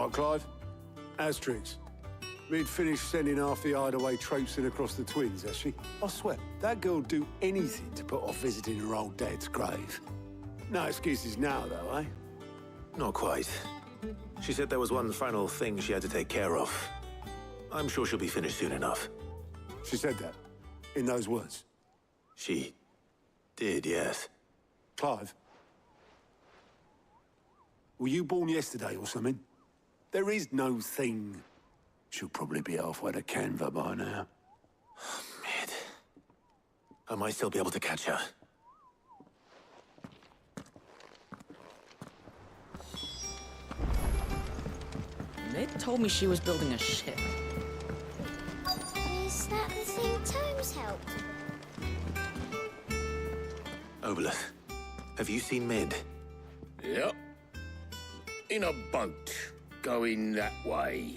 Right, Clive? Asterix. We'd finished sending half the hideaway traipsing across the twins, has she? I swear, that girl'd do anything to put off visiting her old dad's grave. No excuses now, though, eh? Not quite. She said there was one final thing she had to take care of. I'm sure she'll be finished soon enough. She said that? In those words? She did, yes. Clive? Were you born yesterday or something? There is no thing. She'll probably be halfway to Canva by now. Mid. I might still be able to catch her. Mid told me she was building a ship. Is that the thing Tomes helped? Obolus, have you seen Mid? Yep. In a boat, going that way.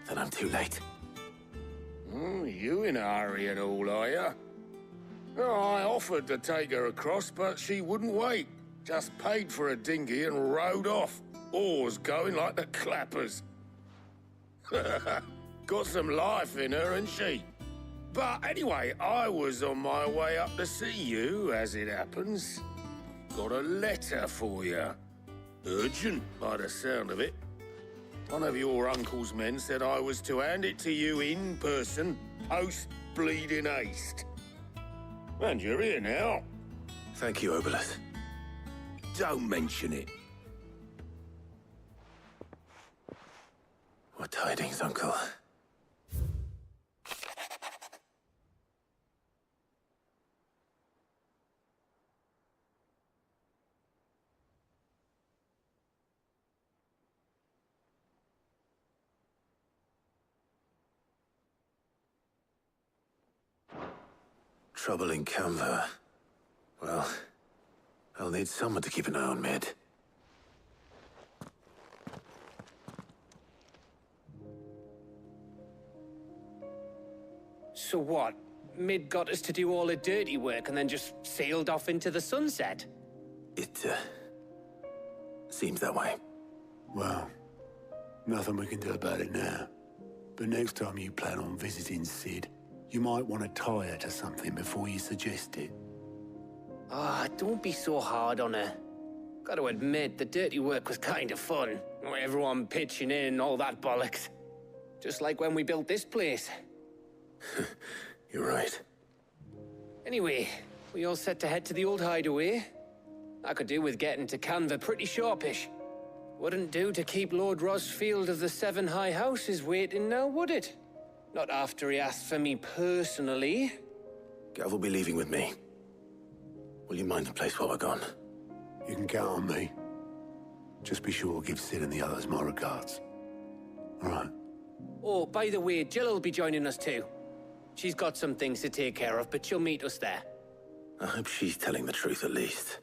Then I'm too late. You in a hurry and all, are you? Oh, I offered to take her across, but she wouldn't wait. Just paid for a dinghy and rowed off. Oars going like the clappers. Got some life in her, ain't she? But anyway, I was on my way up to see you, as it happens. Got a letter for you. Urgent, by the sound of it. One of your uncle's men said I was to hand it to you in person, post-bleeding haste. And you're here now. Thank you, Obolus. Don't mention it. What tidings, Uncle? Trouble in Canva. Well, I'll need someone to keep an eye on Mid. So what? Mid got us to do all the dirty work and then just sailed off into the sunset? It, seems that way. Well, nothing we can do about it now. But next time you plan on visiting Sid, you might want to tie her to something before you suggest it. Ah, don't be so hard on her. Got to admit, the dirty work was kind of fun. Everyone pitching in and all that bollocks. Just like when we built this place. You're right. Anyway, we all set to head to the old hideaway. I could do with getting to Canva pretty sharpish. Wouldn't do to keep Lord Rosfield of the Seven High Houses waiting now, would it? Not after he asked for me personally. Gav will be leaving with me. Will you mind the place while we're gone? You can count on me. Just be sure to give Sid and the others my regards. All right. Oh, by the way, Jill will be joining us too. She's got some things to take care of, but she'll meet us there. I hope she's telling the truth at least.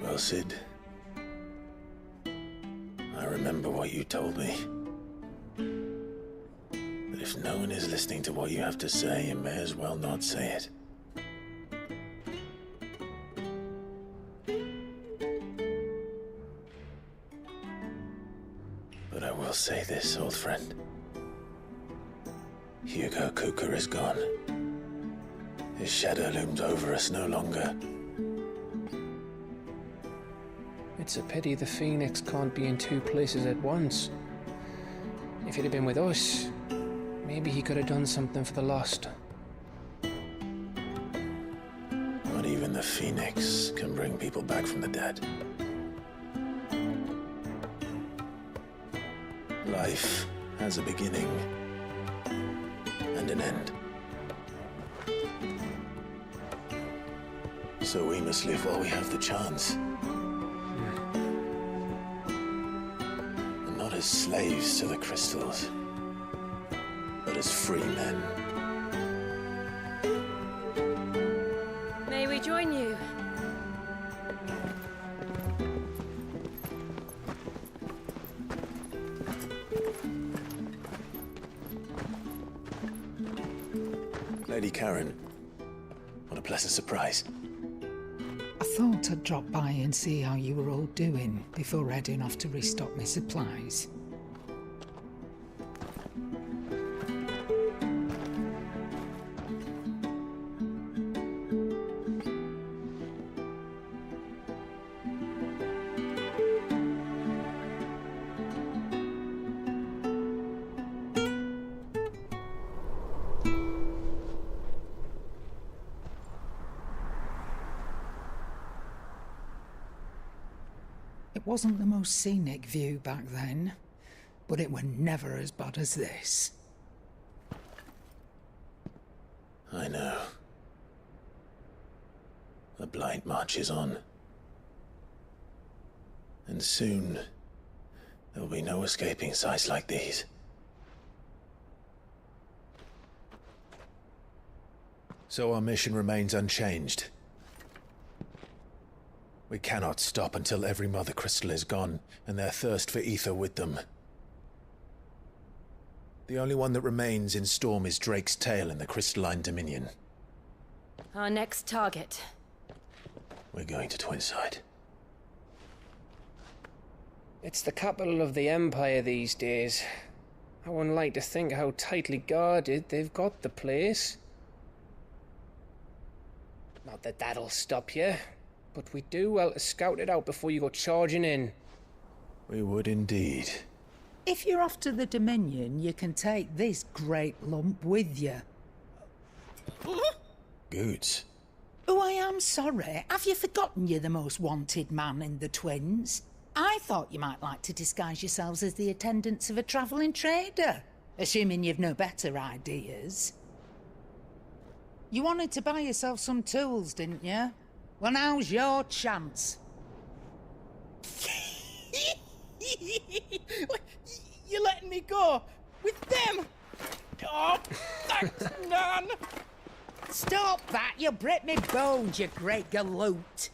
Well, Sid, I remember what you told me. But if no one is listening to what you have to say, you may as well not say it. But I will say this, old friend. Hugo Cooker is gone. His shadow looms over us no longer. It's a pity the Phoenix can't be in two places at once. If he'd have been with us, Maybe he could have done something for the lost. Not even the Phoenix can bring people back from the dead. Life has a beginning and an end. So we must live while we have the chance. And not as slaves to the crystals, but as free men. May we join you? Lady Karen, what a pleasant surprise. I thought I'd drop by and see how you were all doing before heading off to restock my supplies. It wasn't the most scenic view back then, but it were never as bad as this. I know. The blight marches on. And soon, there'll be no escaping sights like these. So our mission remains unchanged. We cannot stop until every Mother Crystal is gone, and their thirst for ether with them. The only one that remains in Storm is Drake's tail in the Crystalline Dominion. Our next target. We're going to Twinside. It's the capital of the Empire these days. I wouldn't like to think how tightly guarded they've got the place. Not that that'll stop you, but we do well to scout it out before you go charging in. We would indeed. If you're off to the Dominion, you can take this great lump with you. Goods. Oh, I am sorry. Have you forgotten you're the most wanted man in the Twins? I thought you might like to disguise yourselves as the attendants of a travelling trader, assuming you've no better ideas. You wanted to buy yourself some tools, didn't you? Well, now's your chance. You're letting me go? With them? Oh, thanks, Nan! Stop that! You'll break me bones, you great galoot!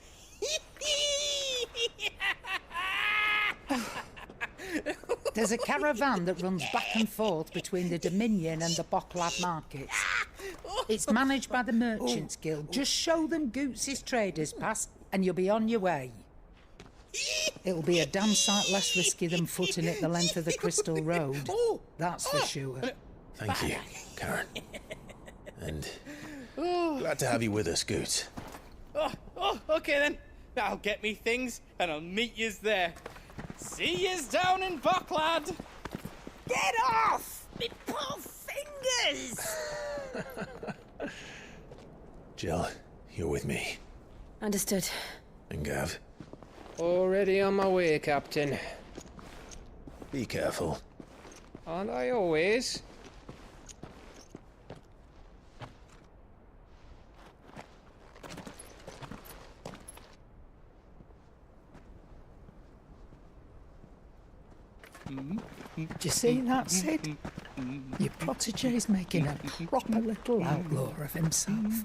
There's a caravan that runs back and forth between the Dominion and the Bocklad markets. It's managed by the Merchants Guild. Just show them Goots' traders pass, and you'll be on your way. It'll be a damn sight less risky than footing it the length of the Crystal Road. That's for sure. Thank you, Karen. And glad to have you with us, Goots. Okay then. I'll get me things, and I'll meet yous there. See yous down in Bocklad! Get off! Me poor fingers! Jill, you're with me. Understood. And Gav, Already on my way, Captain. be careful. Aren't I always? Do you see that, Sid? Your protege's making a proper little outlaw of himself.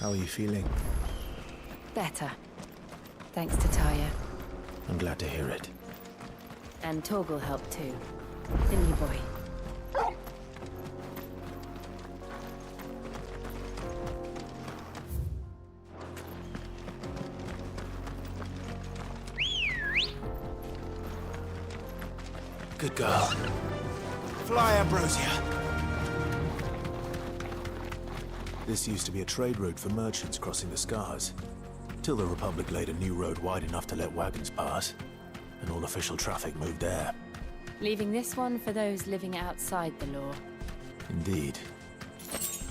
How are you feeling? Better. Thanks to Taya. I'm glad to hear it. And Torgal helped too. Didn't you, boy? Good girl. Fly, Ambrosia! This used to be a trade route for merchants crossing the Scars, till the Republic laid a new road wide enough to let wagons pass, and all official traffic moved there. Leaving this one for those living outside the law. Indeed.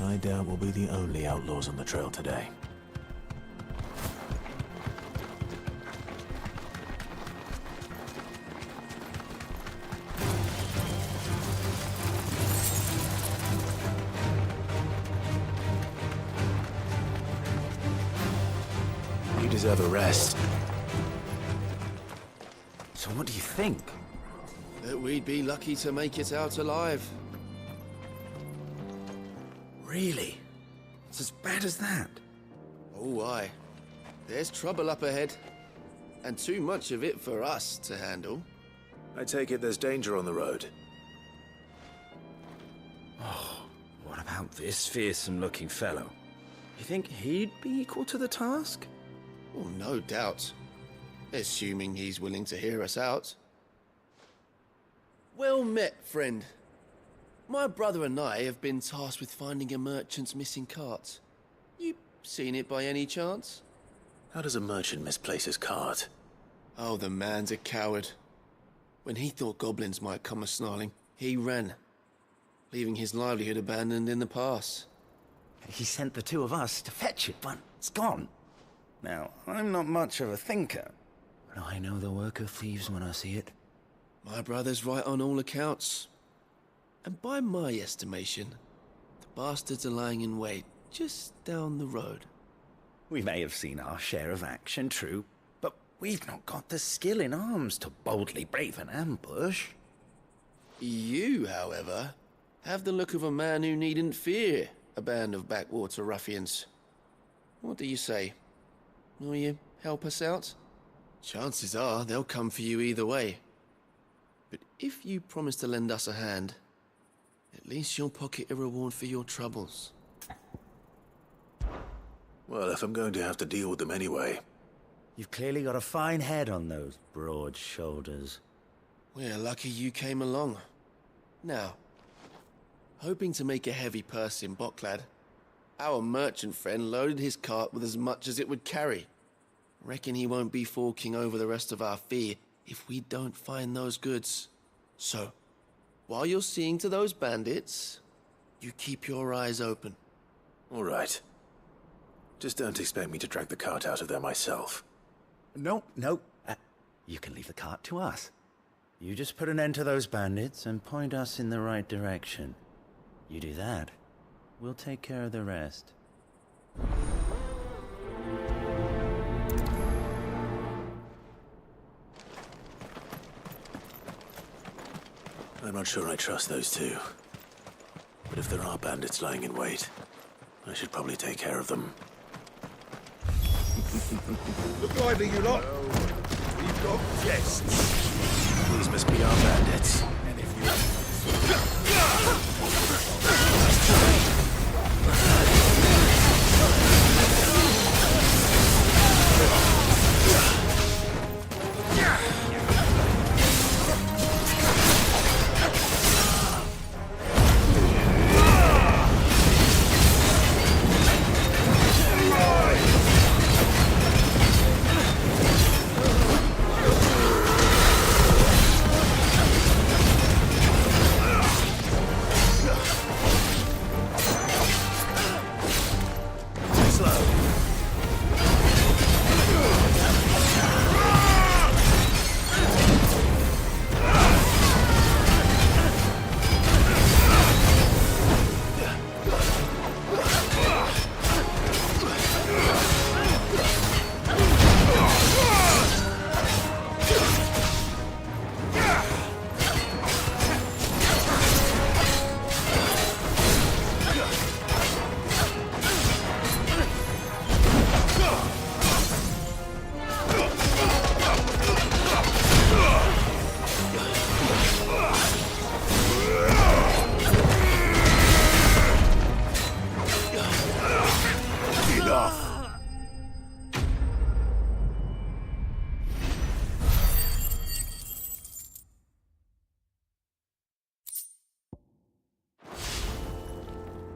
I doubt we'll be the only outlaws on the trail today. You deserve a rest. So what do you think? That we'd be lucky to make it out alive. Really? It's as bad as that? Oh, aye. There's trouble up ahead. And too much of it for us to handle. I take it there's danger on the road. Oh, what about this fearsome-looking fellow? You think he'd be equal to the task? Oh, no doubt. Assuming he's willing to hear us out. Well met, friend. My brother and I have been tasked with finding a merchant's missing cart. You seen it by any chance? How does a merchant misplace his cart? Oh, the man's a coward. When he thought goblins might come a-snarling, he ran, leaving his livelihood abandoned in the pass. He sent the two of us to fetch it, but it's gone. Now, I'm not much of a thinker, but I know the work of thieves when I see it. My brother's right on all accounts. And by my estimation, the bastards are lying in wait just down the road. We may have seen our share of action, true, but we've not got the skill in arms to boldly brave an ambush. You, however, have the look of a man who needn't fear a band of backwater ruffians. What do you say? Will you help us out? Chances are they'll come for you either way. But if you promise to lend us a hand, at least you'll pocket a reward for your troubles. Well, if I'm going to have to deal with them anyway. You've clearly got a fine head on those broad shoulders. We're lucky you came along. Now, hoping to make a heavy purse in Boklad, our merchant friend loaded his cart with as much as it would carry. Reckon he won't be forking over the rest of our fee if we don't find those goods. So, while you're seeing to those bandits, you keep your eyes open. All right. Just don't expect me to drag the cart out of there myself. No. You can leave the cart to us. You just put an end to those bandits and point us in the right direction. You do that, we'll take care of the rest. I'm not sure I trust those two. But if there are bandits lying in wait, I should probably take care of them. Look lively, you lot. We've got guests. These must be our bandits. And if you...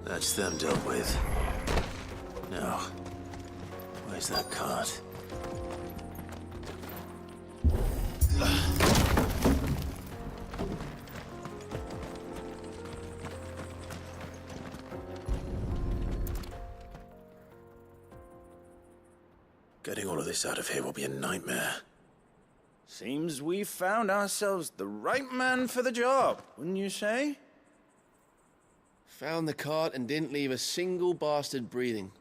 That's them dealt with. Now, where's that cart? Getting all of this out of here will be a nightmare. Seems we've found ourselves the right man for the job, wouldn't you say? Found the cart and didn't leave a single bastard breathing.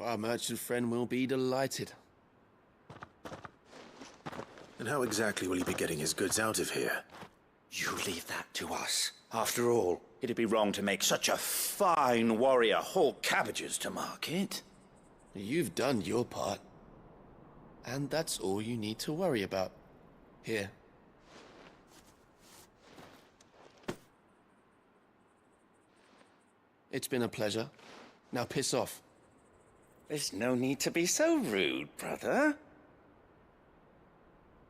Our merchant friend will be delighted. And how exactly will he be getting his goods out of here? You leave that to us. After all, it'd be wrong to make such a fine warrior haul cabbages to market. You've done your part. And that's all you need to worry about. Here. It's been a pleasure. Now piss off. There's no need to be so rude, brother.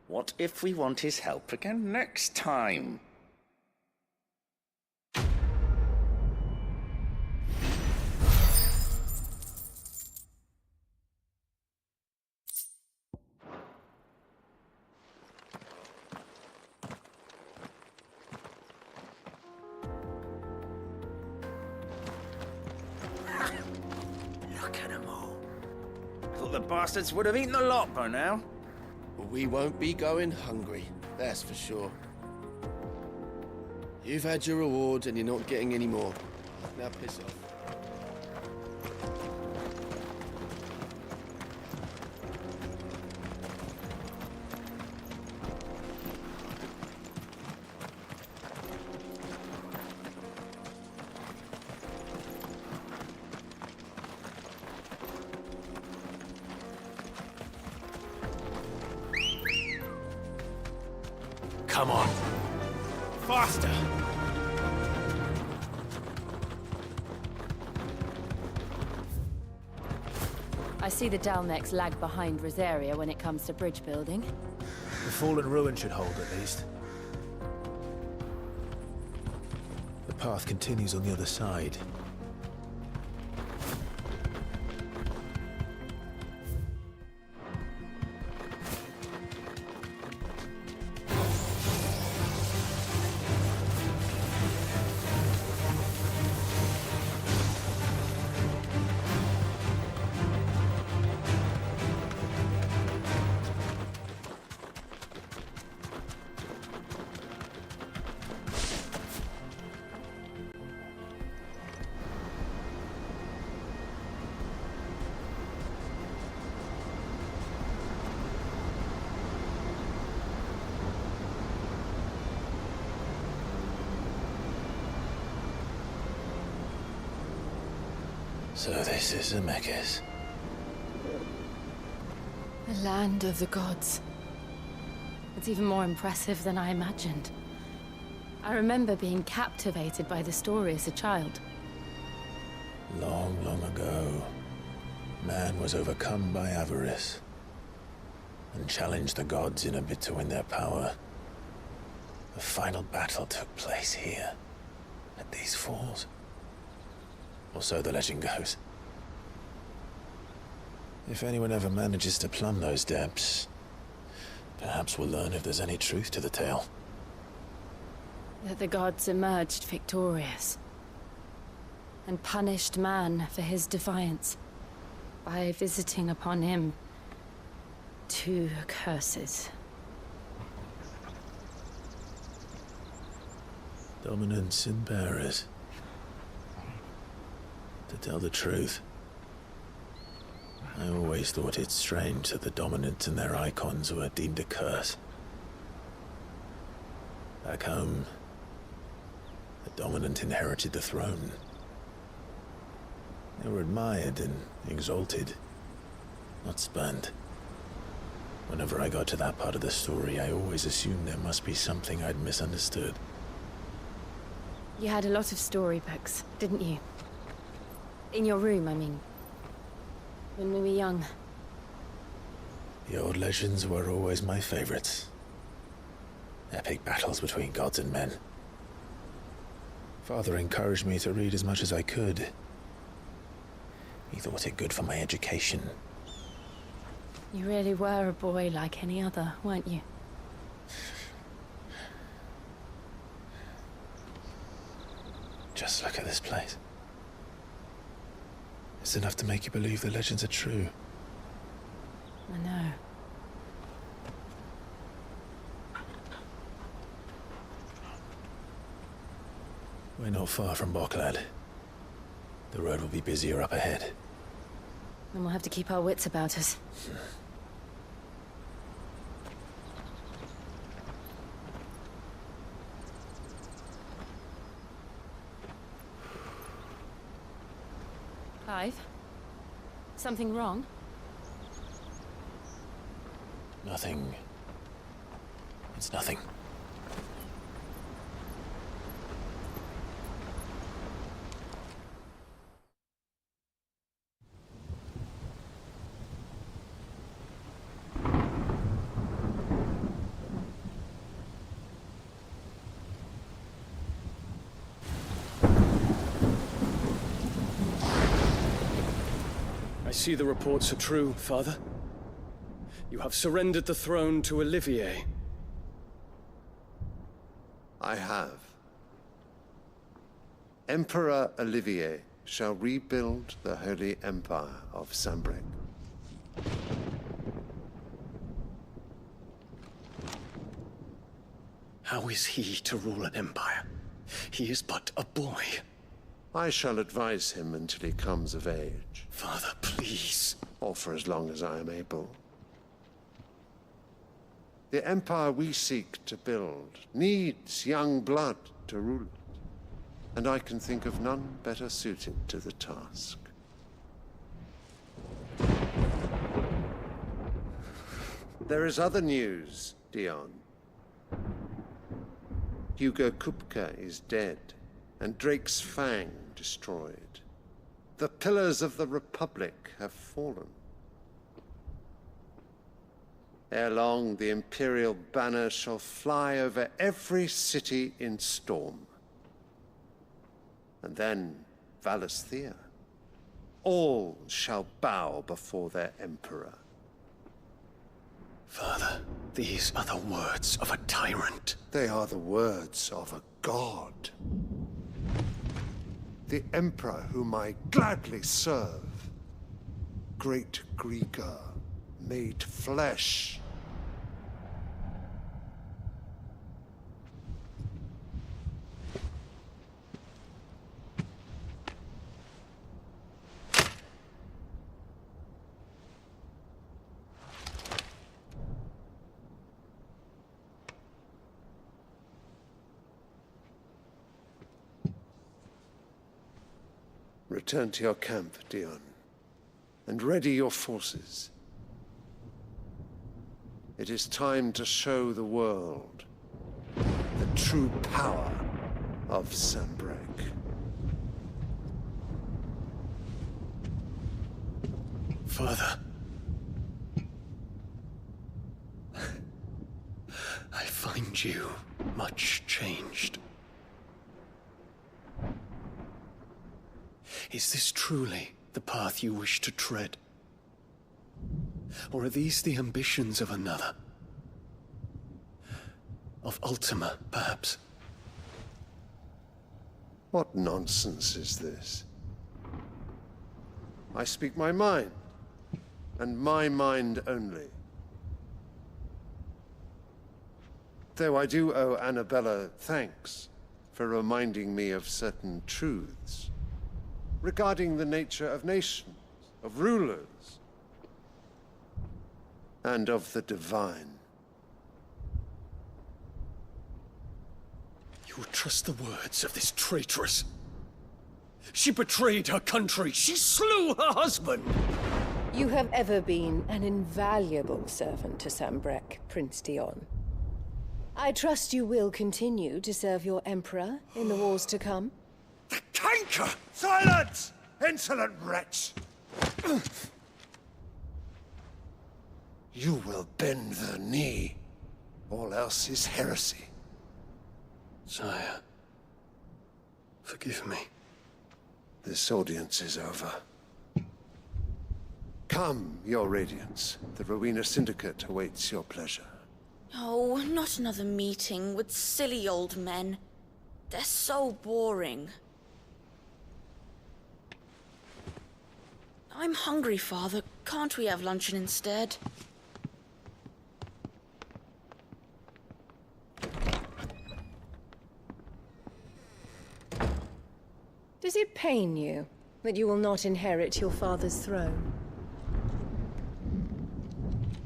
What if we want his help again next time? Look at them all. Thought the bastards would have eaten the lot by now. We won't be going hungry, that's for sure. You've had your reward and you're not getting any more. Now piss off. Come on. Faster! I see the Dalnecs lag behind Rosaria when it comes to bridge building. The fallen ruin should hold, at least. The path continues on the other side. So this is Zemeckis. The land of the gods. It's even more impressive than I imagined. I remember being captivated by the story as a child. Long, long ago, man was overcome by avarice and challenged the gods in a bid to win their power. The final battle took place here, at these falls. Or so the legend goes. If anyone ever manages to plumb those depths, perhaps we'll learn if there's any truth to the tale. That the gods emerged victorious and punished man for his defiance by visiting upon him 2 curses. Dominants and bearers. To tell the truth, I always thought it strange that the dominant and their icons were deemed a curse. Back home, the dominant inherited the throne. They were admired and exalted, not spurned. Whenever I got to that part of the story, I always assumed there must be something I'd misunderstood. You had a lot of storybooks, didn't you? In your room, I mean. When we were young. The old legends were always my favorites. Epic battles between gods and men. Father encouraged me to read as much as I could. He thought it good for my education. You really were a boy like any other, weren't you? Just look at this place. It's enough to make you believe the legends are true. I know. We're not far from Boklad. The road will be busier up ahead. Then we'll have to keep our wits about us. Clive? Something wrong? Nothing. It's nothing. I see the reports are true, Father. You have surrendered the throne to Olivier. I have. Emperor Olivier shall rebuild the Holy Empire of Sanbreque. How is he to rule an empire? He is but a boy. I shall advise him until he comes of age. Father, please. Or for as long as I am able. The empire we seek to build needs young blood to rule it, and I can think of none better suited to the task. There is other news, Dion. Hugo Kupka is dead, and Drake's Fang destroyed. The pillars of the Republic have fallen. Ere long, the Imperial banner shall fly over every city in Storm. And then, Valisthea. All shall bow before their Emperor. Father, these are the words of a tyrant. They are the words of a god. The Emperor whom I gladly serve. Great Greeker, made flesh. Return to your camp, Dion, and ready your forces. It is time to show the world the true power of Sanbreque. Father. I find you much changed. Is this truly the path you wish to tread? Or are these the ambitions of another? Of Ultima, perhaps? What nonsense is this? I speak my mind, and my mind only. Though I do owe Annabella thanks for reminding me of certain truths regarding the nature of nations, of rulers, and of the divine. You would trust the words of this traitress? She betrayed her country. She slew her husband. You have ever been an invaluable servant to Sanbreque, Prince Dion. I trust you will continue to serve your Emperor in the wars to come. The canker! Silence! Insolent wretch! You will bend the knee. All else is heresy. Sire, Forgive me. This audience is over. Come, your radiance. The Rowena Syndicate awaits your pleasure. Oh, not another meeting with silly old men. They're so boring. I'm hungry, Father. Can't we have luncheon instead? Does it pain you that you will not inherit your father's throne?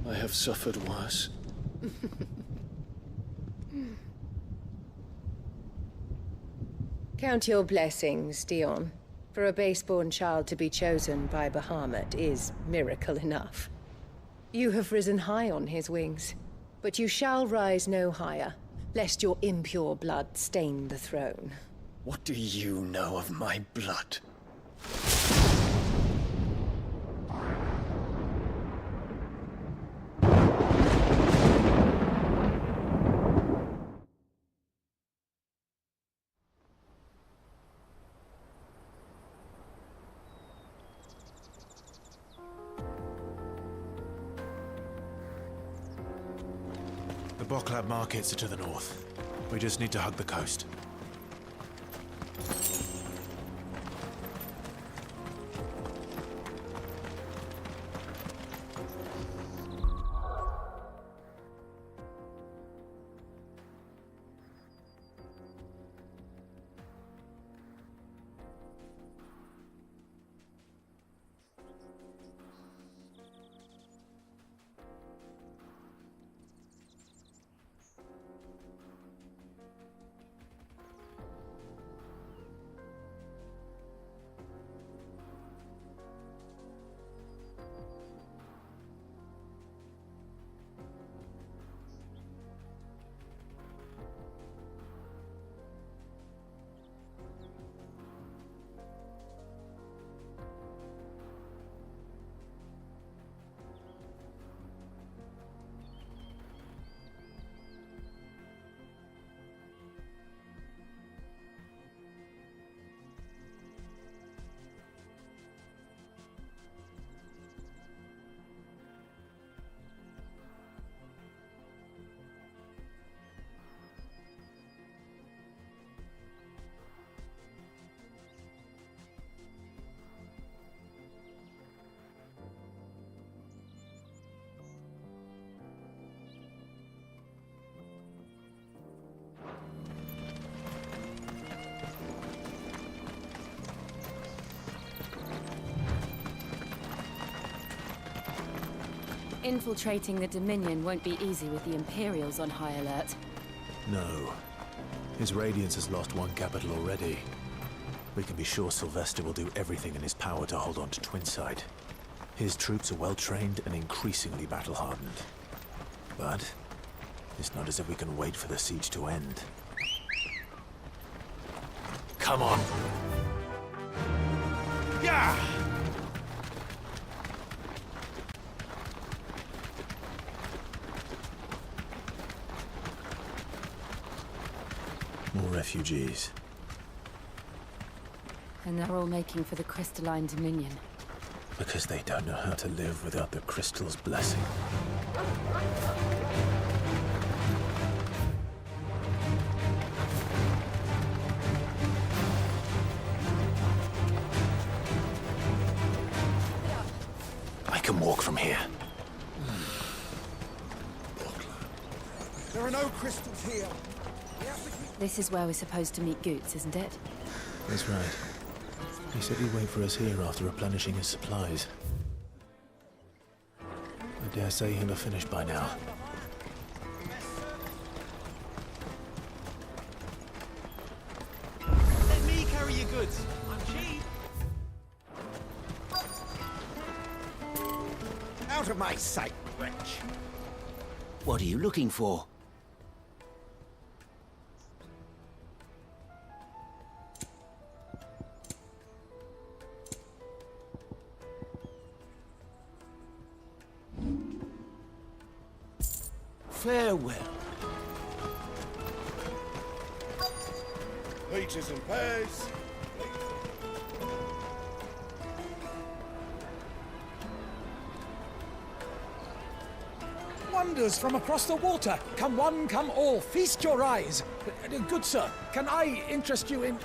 I have suffered worse. Count your blessings, Dion. For a base-born child to be chosen by Bahamut is miracle enough. You have risen high on his wings, but you shall rise no higher, lest your impure blood stain the throne. What do you know of my blood? The Boklab markets are to the north. We just need to hug the coast. Infiltrating the Dominion won't be easy with the Imperials on high alert. No. His Radiance has lost one capital already. We can be sure Sylvester will do everything in his power to hold on to Twinside. His troops are well-trained and increasingly battle-hardened. But it's not as if we can wait for the siege to end. Come on! Yeah! More refugees. And they're all making for the Crystalline Dominion. Because they don't know how to live without the Crystal's blessing. I can walk from here. There are no crystals here. This is where we're supposed to meet Goots, isn't it? That's right. He said he'd wait for us here after replenishing his supplies. I dare say he'll have finished by now. Let me carry your goods. I'm cheap. Out of my sight, wretch. What are you looking for? Farewell. peaches and pears. Wonders from across the water. Come one, come all. Feast your eyes. Good sir, can I interest you in...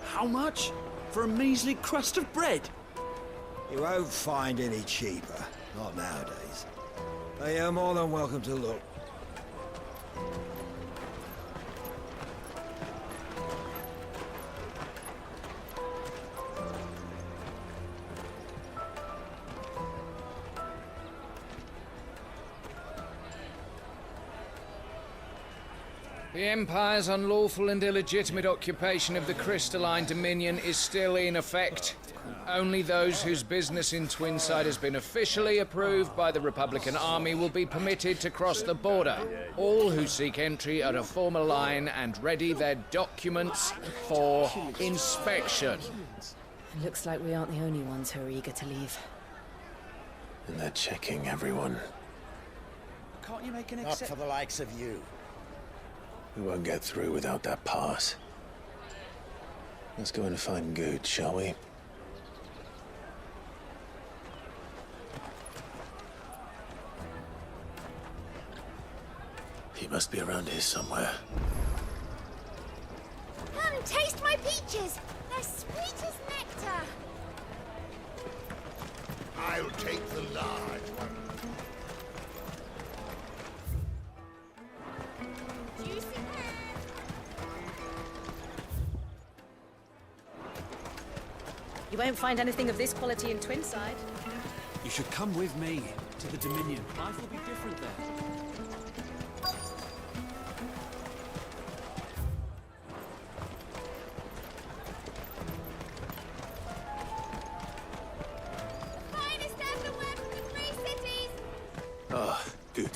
How much? For a measly crust of bread? You won't find any cheaper. Not nowadays. But you're more than welcome to look. The Empire's unlawful and illegitimate occupation of the crystalline dominion is still in effect. Only those whose business in Twinside has been officially approved by the Republican Army will be permitted to cross the border. All who seek entry are to form a line and ready their documents for inspection. Looks like we aren't the only ones who are eager to leave. And they're checking everyone. Can't you make an Not for the likes of you. We won't get through without that pass. Let's go and find Good, shall we? He must be around here somewhere. Come, taste my peaches. They're sweet as nectar. I'll take the large one. You won't find anything of this quality in Twinside. You should come with me to the Dominion. Life will be different there. Finest underwear from the Three Cities. Ah, Good.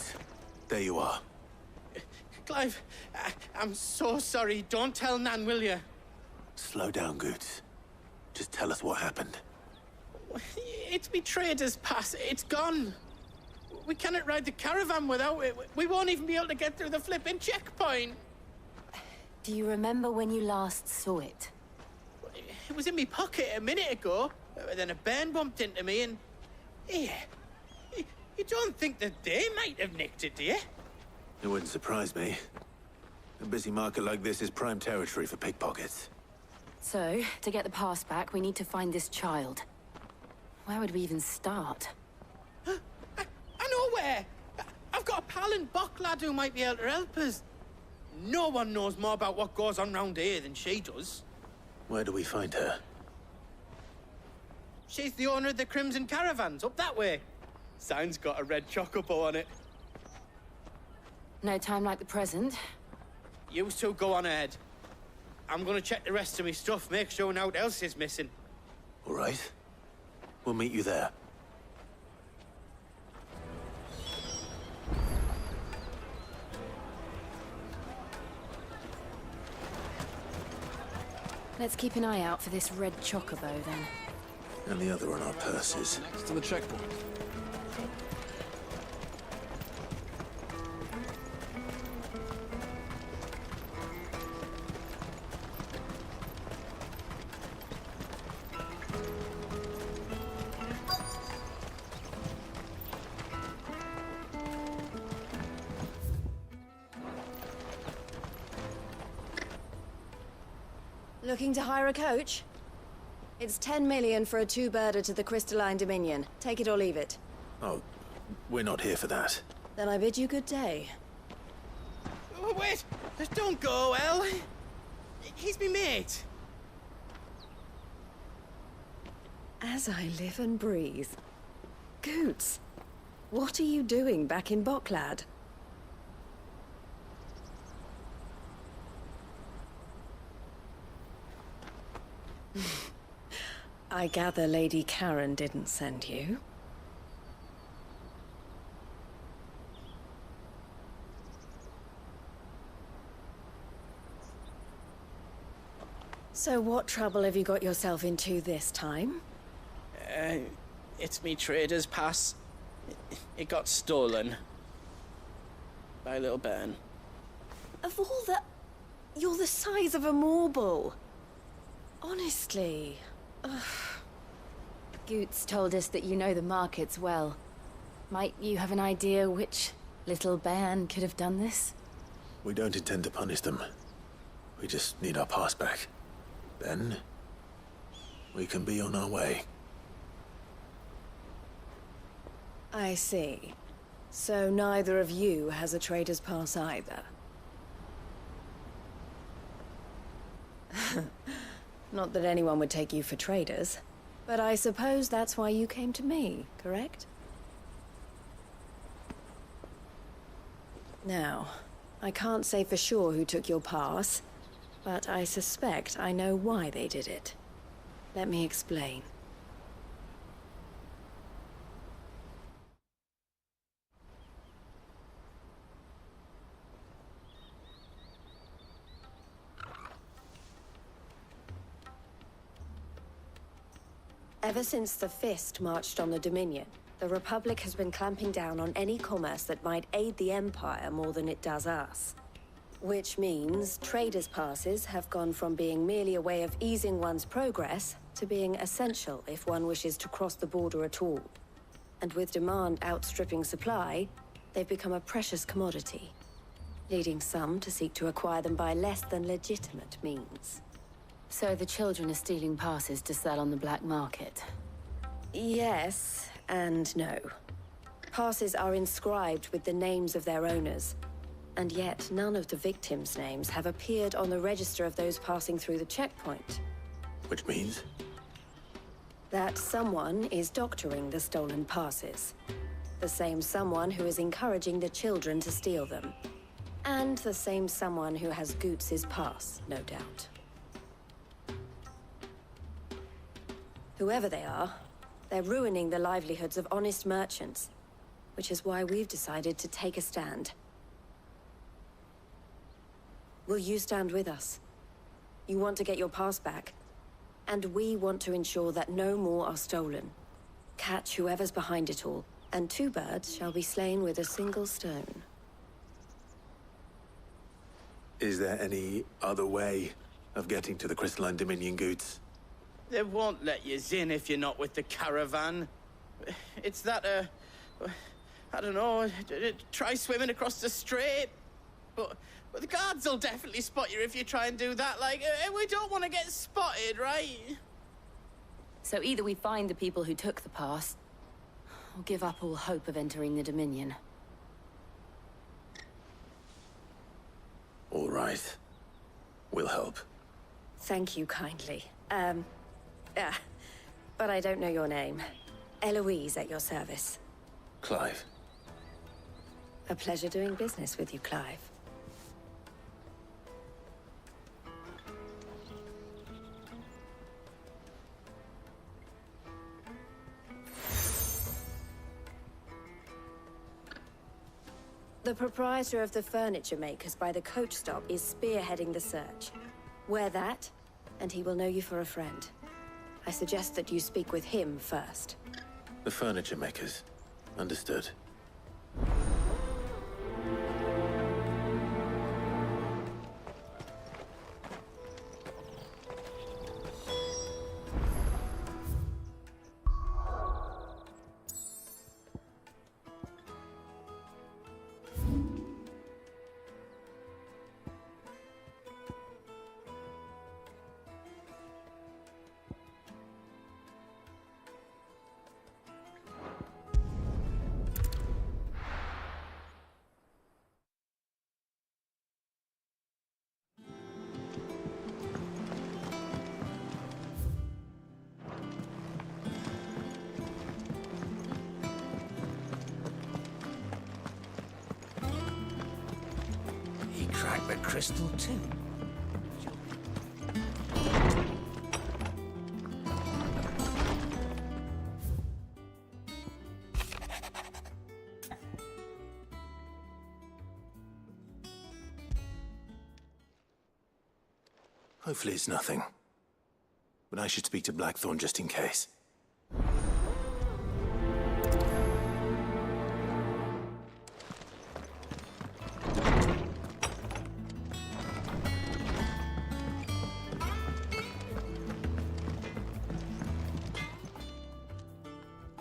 There you are. Clive, I'm so sorry. Don't tell Nan, will you? Slow down, Good. Just tell us what happened. It's me trader's pass. It's gone. We cannot ride the caravan without it. We won't even be able to get through the flipping checkpoint. Do you remember when you last saw it? It was in my pocket a minute ago. Then a bairn bumped into me and... Yeah. You don't think that they might have nicked it, do you? It wouldn't surprise me. A busy market like this is prime territory for pickpockets. So, to get the pass back, we need to find this child. Where would we even start? I know where! I've got a pal in Bock lad who might be able to help us. No one knows more about what goes on round here than she does. Where do we find her? She's the owner of the Crimson Caravans, up that way. Sign's got a red chocobo on it. No time like the present. You two go on ahead. I'm gonna check the rest of my stuff, make sure no one else is missing. All right. We'll meet you there. Let's keep an eye out for this red chocobo, then. And the other on our purses. Next to the checkpoint. Looking to hire a coach? It's 10 million for a two-birder to the Crystalline Dominion. Take it or leave it. Oh, we're not here for that. Then I bid you good day. Oh, wait! Don't go, El! He's me mate. As I live and breathe. Goots, what are you doing back in Bocklad? I gather Lady Karen didn't send you. So what trouble have you got yourself into this time? It's me trader's pass. It got stolen. Bye, little Ben. Of all the... You're the size of a marble. Honestly. Ugh. Goots told us that you know the markets well. Might you have an idea which little bairn could have done this? We don't intend to punish them. We just need our pass back. Then, we can be on our way. I see. So neither of you has a trader's pass either. Not that anyone would take you for traders, but I suppose that's why you came to me, correct? Now, I can't say for sure who took your pass, but I suspect I know why they did it. Let me explain. Ever since the Fist marched on the Dominion, the Republic has been clamping down on any commerce that might aid the Empire more than it does us. Which means traders' passes have gone from being merely a way of easing one's progress to being essential if one wishes to cross the border at all. And with demand outstripping supply, they've become a precious commodity, leading some to seek to acquire them by less than legitimate means. So the children are stealing passes to sell on the black market? Yes, and no. Passes are inscribed with the names of their owners, and yet none of the victims' names have appeared on the register of those passing through the checkpoint. Which means? That someone is doctoring the stolen passes. The same someone who is encouraging the children to steal them. And the same someone who has Goots' pass, no doubt. Whoever they are, they're ruining the livelihoods of honest merchants, which is why we've decided to take a stand. Will you stand with us? You want to get your pass back, and we want to ensure that no more are stolen. Catch whoever's behind it all, and two birds shall be slain with a single stone. Is there any other way of getting to the Crystalline Dominion, Goots? They won't let you in if you're not with the caravan. It's that, I don't know, try swimming across the strait. But the guards will definitely spot you if you try and do that. Like, we don't want to get spotted, right? So either we find the people who took the pass, or give up all hope of entering the Dominion. All right. We'll help. Thank you kindly. But I don't know your name. Eloise at your service. Clive. A pleasure doing business with you, Clive. The proprietor of the furniture makers by the coach stop is spearheading the search. Wear that, and he will know you for a friend. I suggest that you speak with him first. The furniture makers. Understood. Crack the crystal too. Hopefully it's nothing. But I should speak to Blackthorn just in case.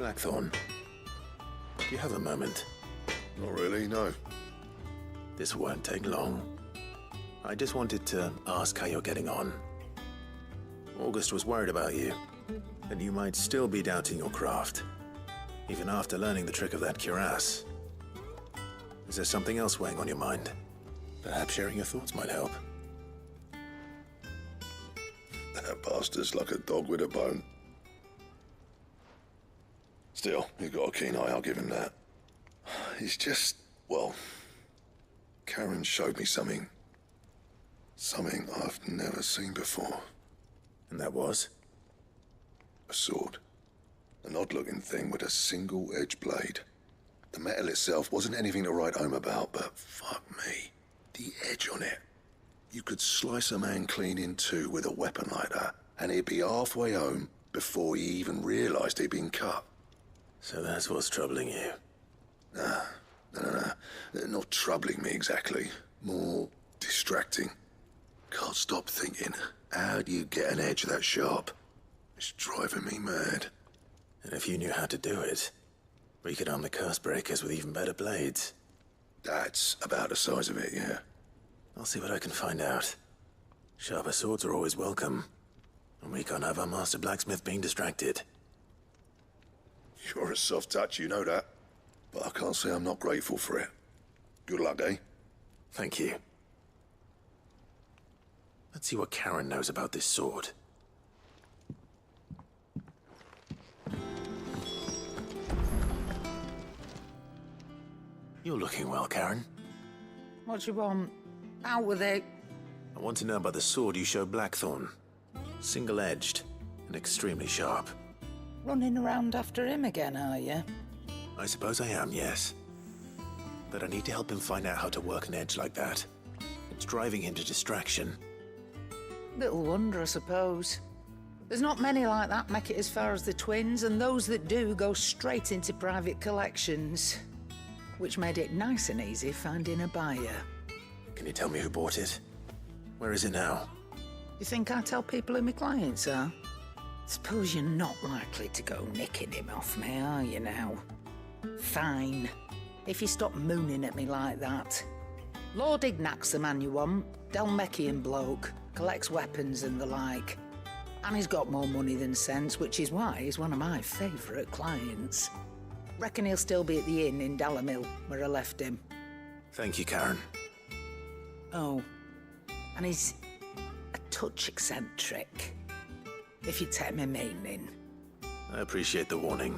Blackthorn, do you have a moment? Not really, no. This won't take long. I just wanted to ask how you're getting on. August was worried about you, and you might still be doubting your craft, even after learning the trick of that cuirass. Is there something else weighing on your mind? Perhaps sharing your thoughts might help. That bastard's like a dog with a bone. Still, you've got a keen eye, I'll give him that. He's just, well, Karen showed me something. Something I've never seen before. And that was? A sword. An odd-looking thing with a single-edged blade. The metal itself wasn't anything to write home about, but fuck me. The edge on it. You could slice a man clean in two with a weapon like that, and he'd be halfway home before he even realised he'd been cut. So that's what's troubling you? Nah. Not troubling me exactly. More distracting. Can't stop thinking, how do you get an edge that sharp? It's driving me mad. And if you knew how to do it, we could arm the curse breakers with even better blades. That's about the size of it, yeah. I'll see what I can find out. Sharper swords are always welcome. And we can't have our master blacksmith being distracted. You're a soft touch, you know that. But I can't say I'm not grateful for it. Good luck, eh? Thank you. Let's see what Karen knows about this sword. You're looking well, Karen. What do you want? Out with it. I want to know about the sword you showed Blackthorn. Single-edged and extremely sharp. Running around after him again, are you? I suppose I am, yes. But I need to help him find out how to work an edge like that. It's driving him to distraction. Little wonder, I suppose. There's not many like that make it as far as the twins, and those that do go straight into private collections. Which made it nice and easy finding a buyer. Can you tell me who bought it? Where is it now? You think I tell people who my clients are? Suppose you're not likely to go nicking him off me, are you now? Fine. If you stop mooning at me like that. Lord Ignac's the man you want. Dalmekian bloke. Collects weapons and the like. And he's got more money than sense, which is why he's one of my favourite clients. Reckon he'll still be at the inn in Dalamil, where I left him. Thank you, Karen. Oh, and he's a touch eccentric, if you take my meaning. I appreciate the warning.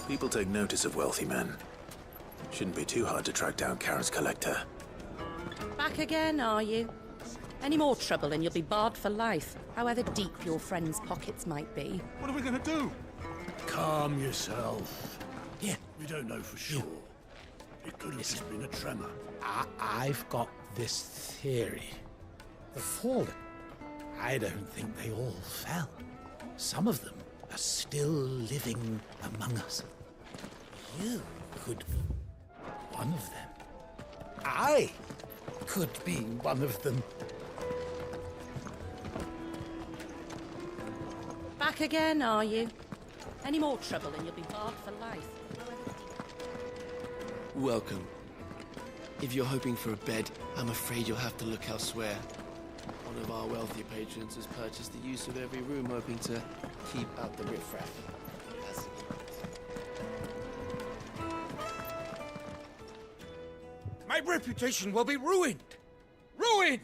People take notice of wealthy men. Shouldn't be too hard to track down Karen's collector. Back again, are you? Any more trouble and you'll be barred for life, however deep your friends' pockets might be. What are we going to do? Calm yourself. Yeah. We don't know for sure. It could have just been a tremor. I've got this theory. The fallen, I don't think they all fell. Some of them are still living among us. You could be one of them. I could be one of them. Back again, are you? Any more trouble and you'll be barred for life. Welcome. If you're hoping for a bed, I'm afraid you'll have to look elsewhere. One of our wealthy patrons has purchased the use of every room, hoping to keep out the riffraff. My reputation will be ruined! Ruined!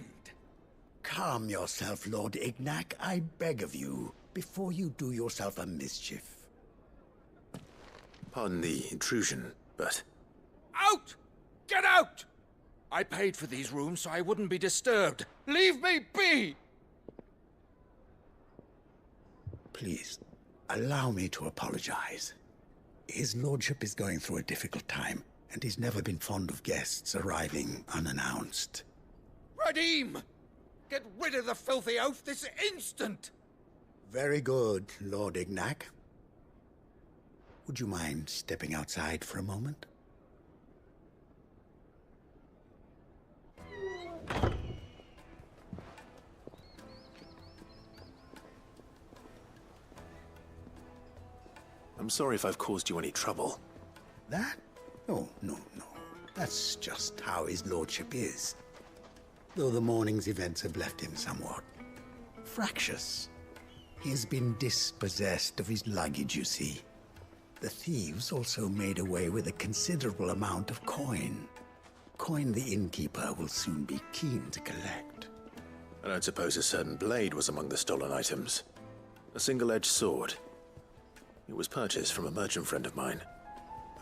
Calm yourself, Lord Ignac, I beg of you, before you do yourself a mischief. Pardon the intrusion, but... Out! Get out! I paid for these rooms so I wouldn't be disturbed. Leave me be! Please, allow me to apologize. His lordship is going through a difficult time, and he's never been fond of guests arriving unannounced. Redeem! Get rid of the filthy oaf this instant! Very good, Lord Ignac. Would you mind stepping outside for a moment? I'm sorry if I've caused you any trouble. That? Oh, no. That's just how his lordship is. Though the morning's events have left him somewhat fractious. He has been dispossessed of his luggage, you see. The thieves also made away with a considerable amount of coin. Coin the innkeeper will soon be keen to collect. I don't suppose a certain blade was among the stolen items. A single-edged sword. It was purchased from a merchant friend of mine.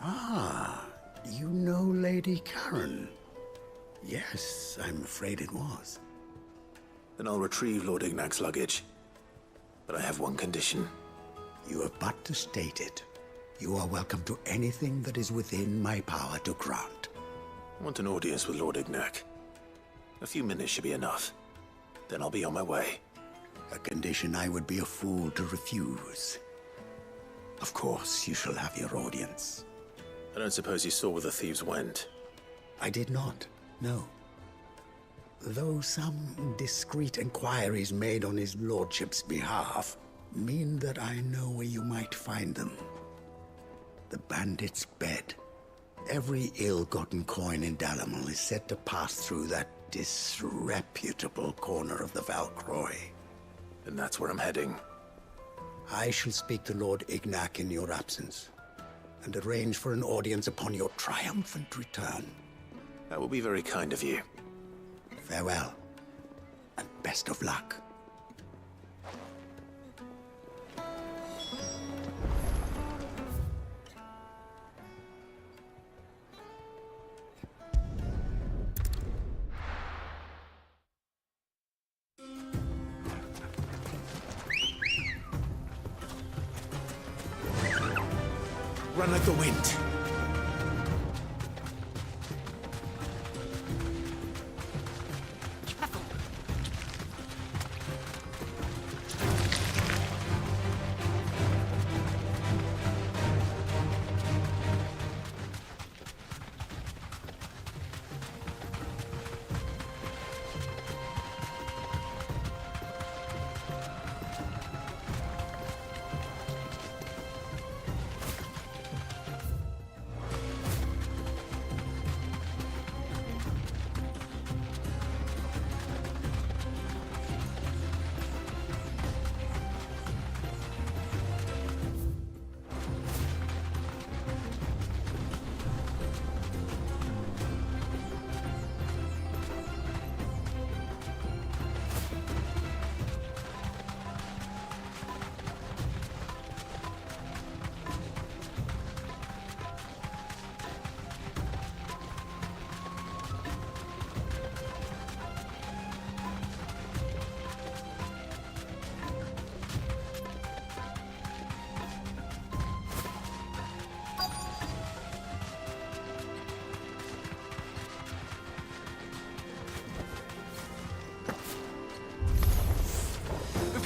Ah, you know Lady Karen? Yes, I'm afraid it was. Then I'll retrieve Lord Ignac's luggage. But I have one condition. You have but to state it. You are welcome to anything that is within my power to grant. I want an audience with Lord Ignac. A few minutes should be enough. Then I'll be on my way. A condition I would be a fool to refuse. Of course, you shall have your audience. I don't suppose you saw where the thieves went? I did not, no. Though some discreet inquiries made on his lordship's behalf mean that I know where you might find them. The bandit's bed. Every ill-gotten coin in Dalamal is said to pass through that disreputable corner of the Valcroy. And that's where I'm heading. I shall speak to Lord Ignac in your absence, and arrange for an audience upon your triumphant return. That will be very kind of you. Farewell, and best of luck. Run like the wind.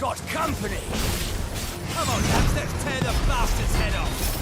Got company! Come on, lads, let's tear the bastard's head off!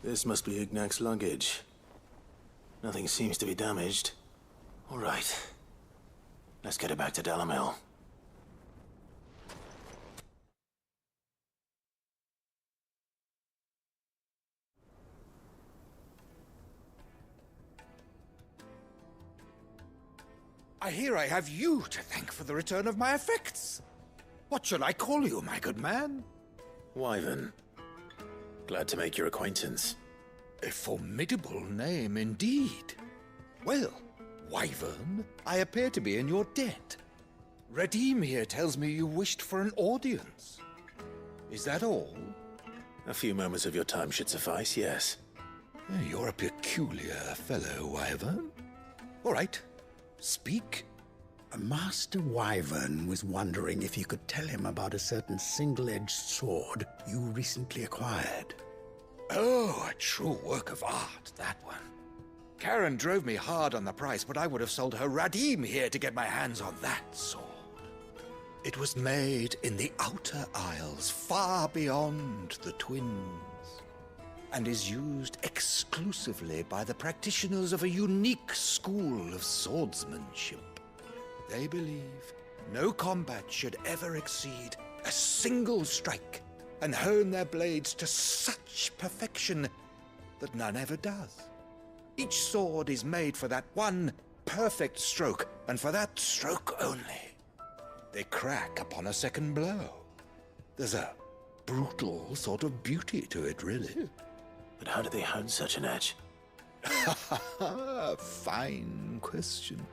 This must be Ignac's luggage. Nothing seems to be damaged. All right. Let's get it back to Dalamil. I hear I have you to thank for the return of my effects. What shall I call you, my good man? Wyvern. Glad to make your acquaintance. A formidable name indeed. Well, Wyvern, I appear to be in your debt. Redeem here tells me you wished for an audience. Is that all? A few moments of your time should suffice, yes. You're a peculiar fellow, Wyvern. All right. Speak. Master Wyvern was wondering if you could tell him about a certain single-edged sword you recently acquired. Oh, a true work of art, that one. Karen drove me hard on the price, but I would have sold her Radim here to get my hands on that sword. It was made in the Outer Isles, far beyond the Twins, and is used exclusively by the practitioners of a unique school of swordsmanship. They believe no combat should ever exceed a single strike, and hone their blades to such perfection that none ever does. Each sword is made for that one perfect stroke, and for that stroke only. They crack upon a second blow. There's a brutal sort of beauty to it, really. But how do they hone such an edge? Fine question.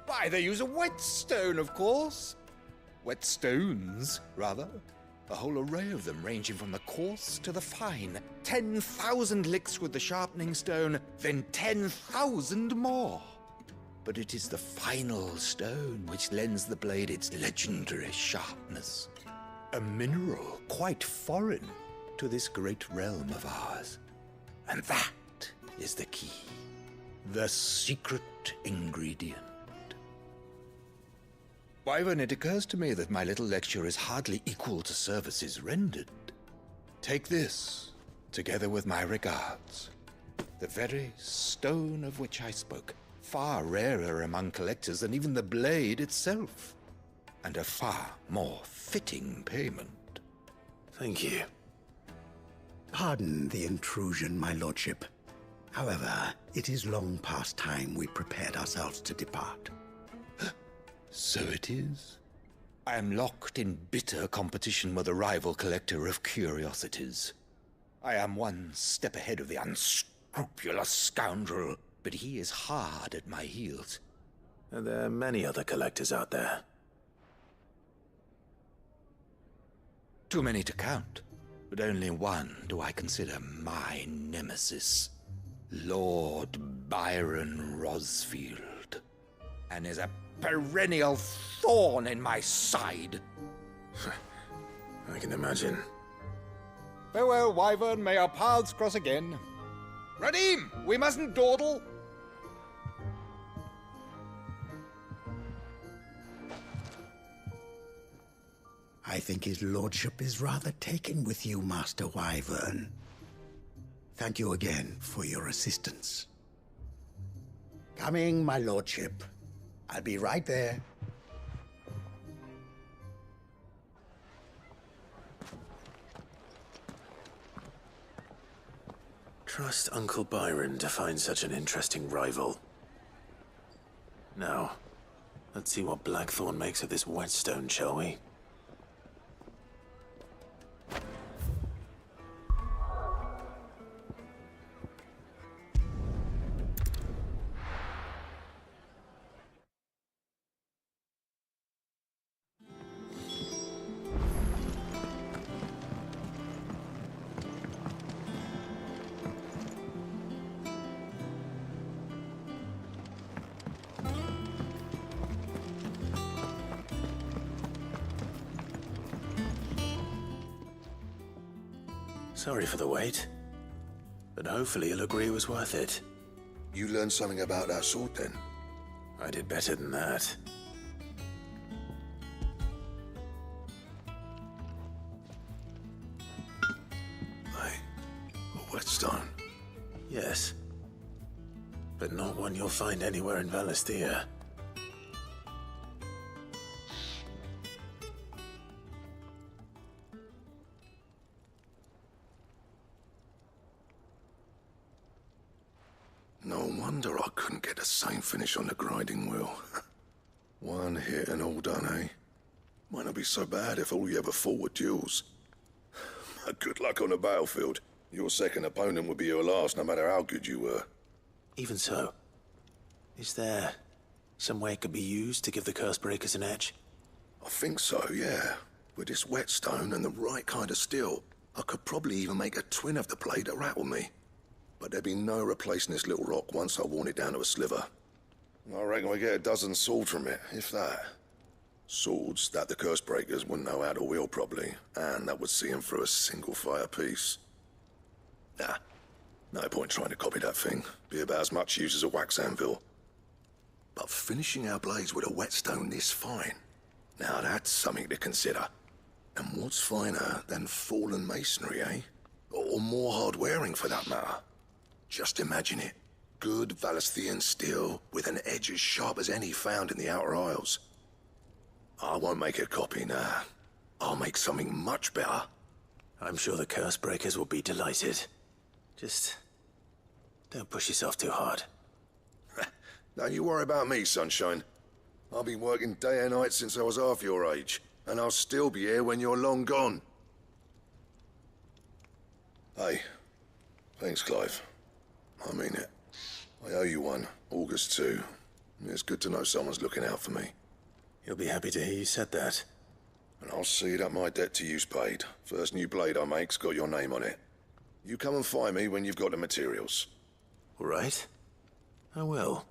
Why, they use a whetstone, of course. Whetstones, rather. A whole array of them, ranging from the coarse to the fine. 10,000 licks with the sharpening stone, then 10,000 more. But it is the final stone which lends the blade its legendary sharpness. A mineral quite foreign to this great realm of ours. And that is the key. The secret ingredient. Wyvern, it occurs to me that my little lecture is hardly equal to services rendered. Take this, together with my regards. The very stone of which I spoke, far rarer among collectors than even the blade itself, and a far more fitting payment. Thank you. Pardon the intrusion, my lordship. However, it is long past time we prepared ourselves to depart. So it is. I am locked in bitter competition with a rival collector of curiosities. I am one step ahead of the unscrupulous scoundrel, but he is hard at my heels. Are there many other collectors out there? Too many to count, but only one do I consider my nemesis. Lord Byron Rosfield, and is a perennial thorn in my side. I can imagine. Farewell, Wyvern. May our paths cross again. Radim, we mustn't dawdle. I think his lordship is rather taken with you, Master Wyvern. Thank you again for your assistance. Coming, my lordship. I'll be right there. Trust Uncle Byron to find such an interesting rival. Now, let's see what Blackthorn makes of this whetstone, shall we? Sorry for the wait, but hopefully you'll agree it was worth it. You learned something about that sword, then? I did better than that. A whetstone. Yes. But not one you'll find anywhere in Valisthea. No wonder I couldn't get the same finish on the grinding wheel. One hit and all done, eh? Might not be so bad if all you ever fought were duels. Good luck on the battlefield. Your second opponent would be your last, no matter how good you were. Even so, is there some way it could be used to give the Cursebreakers an edge? I think so, yeah. With this whetstone and the right kind of steel, I could probably even make a twin of the blade that rattled me. But there'd be no replacing this little rock once I worn it down to a sliver. I reckon we get a dozen swords from it, if that. Swords that the Cursebreakers wouldn't know how to wield properly, and that would see them through a single fire piece. Nah, no point trying to copy that thing. Be about as much use as a wax anvil. But finishing our blades with a whetstone this fine, now that's something to consider. And what's finer than fallen masonry, eh? Or more hard-wearing, for that matter. Just imagine it. Good Valisthean steel with an edge as sharp as any found in the Outer Isles. I won't make a copy, nah. I'll make something much better. I'm sure the Cursebreakers will be delighted. Just don't push yourself too hard. Don't you worry about me, sunshine. I've been working day and night since I was half your age, and I'll still be here when you're long gone. Hey, thanks, Clive. I mean it. I owe you one, August too. It's good to know someone's looking out for me. You'll be happy to hear you said that. And I'll see that my debt to you's paid. First new blade I make's got your name on it. You come and find me when you've got the materials. All right. I will.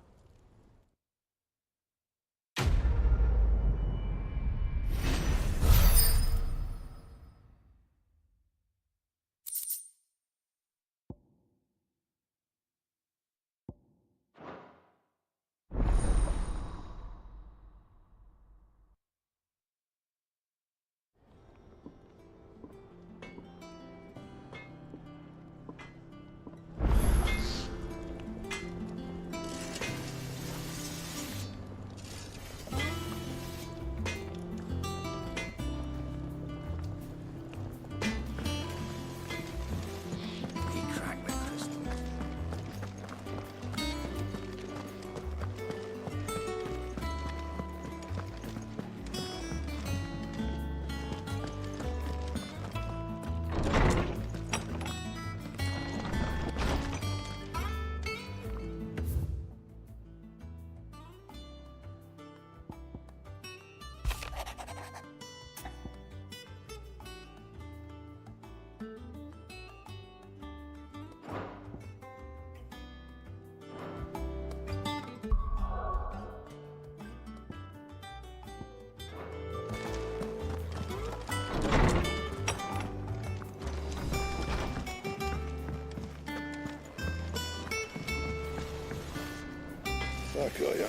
Back, are ya?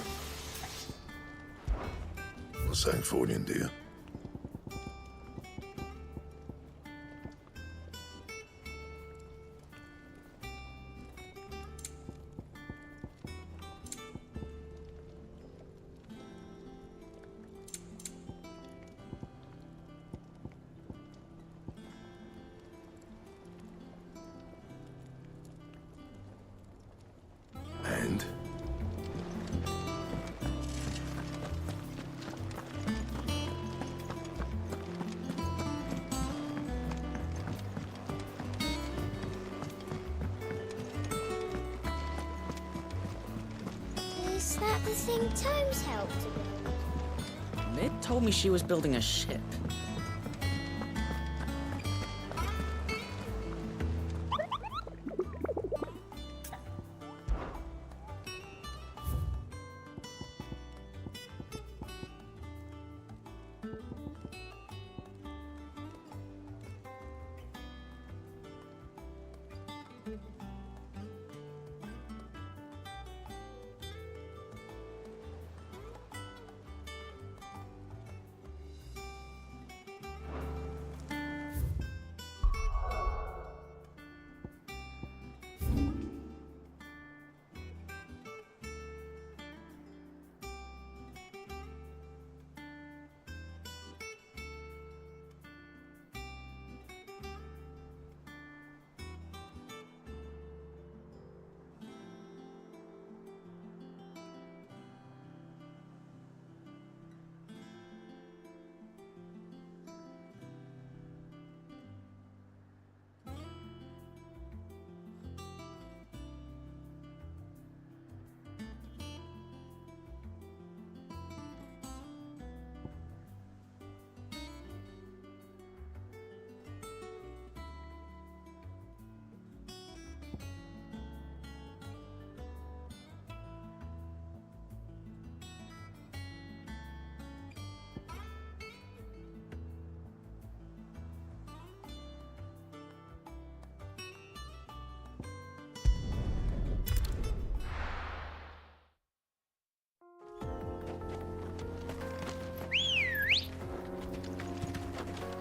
What's that for you, dear? And? Is that the thing Tomes helped to build? Mid told me she was building a ship.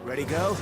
Ready, go?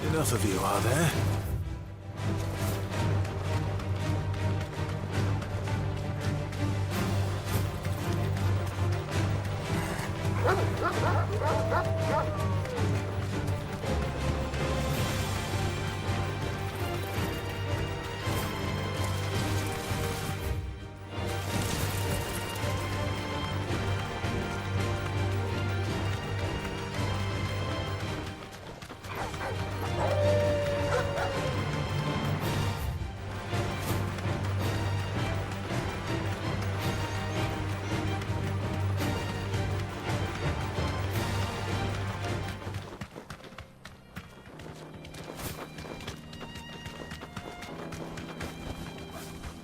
Enough of you, are there?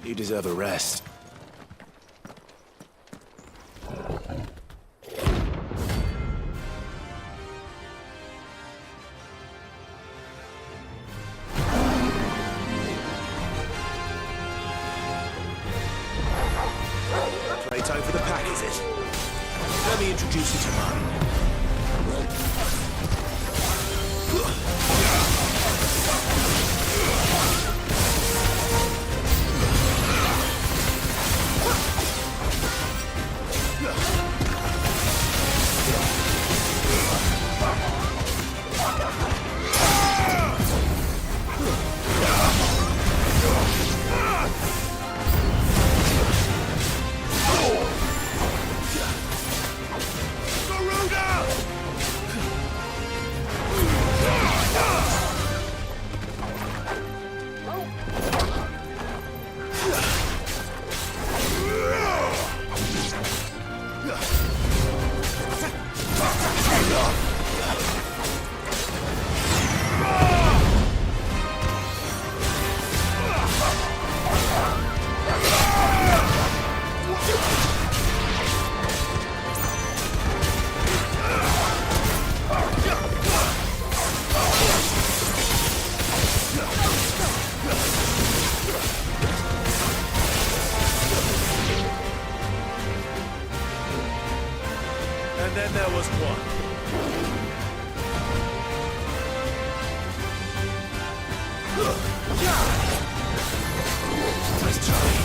You deserve a rest. Playtime for the pack, is it? Let me introduce you to mine. And then there was one. Nice try.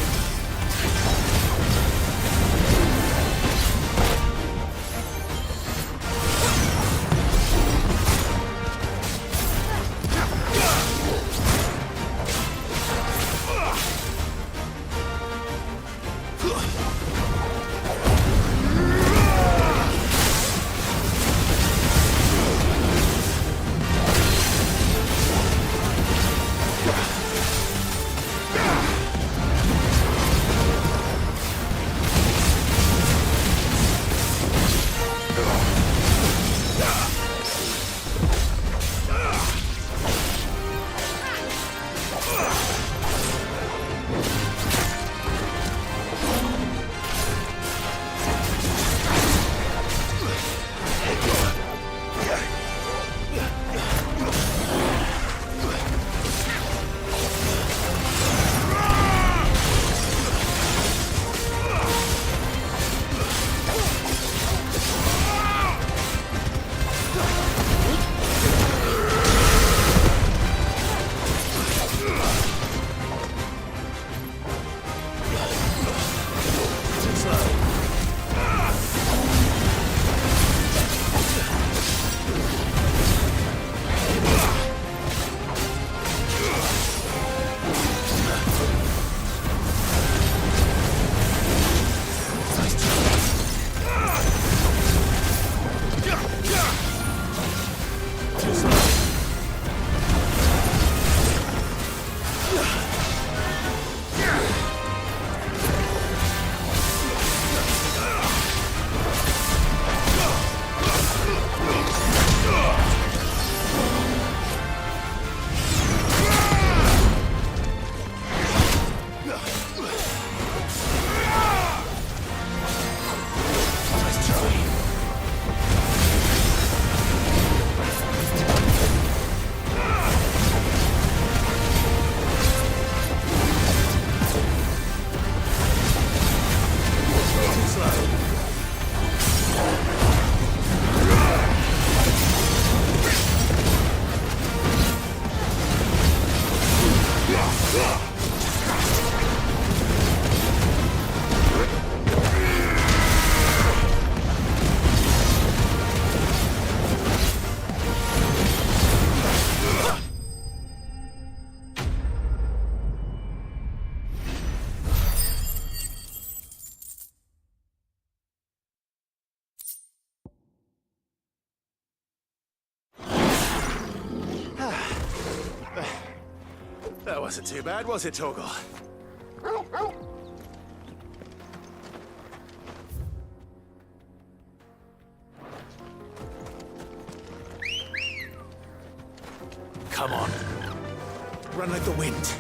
That wasn't too bad, was it, Torgal? Come on. Run like the wind.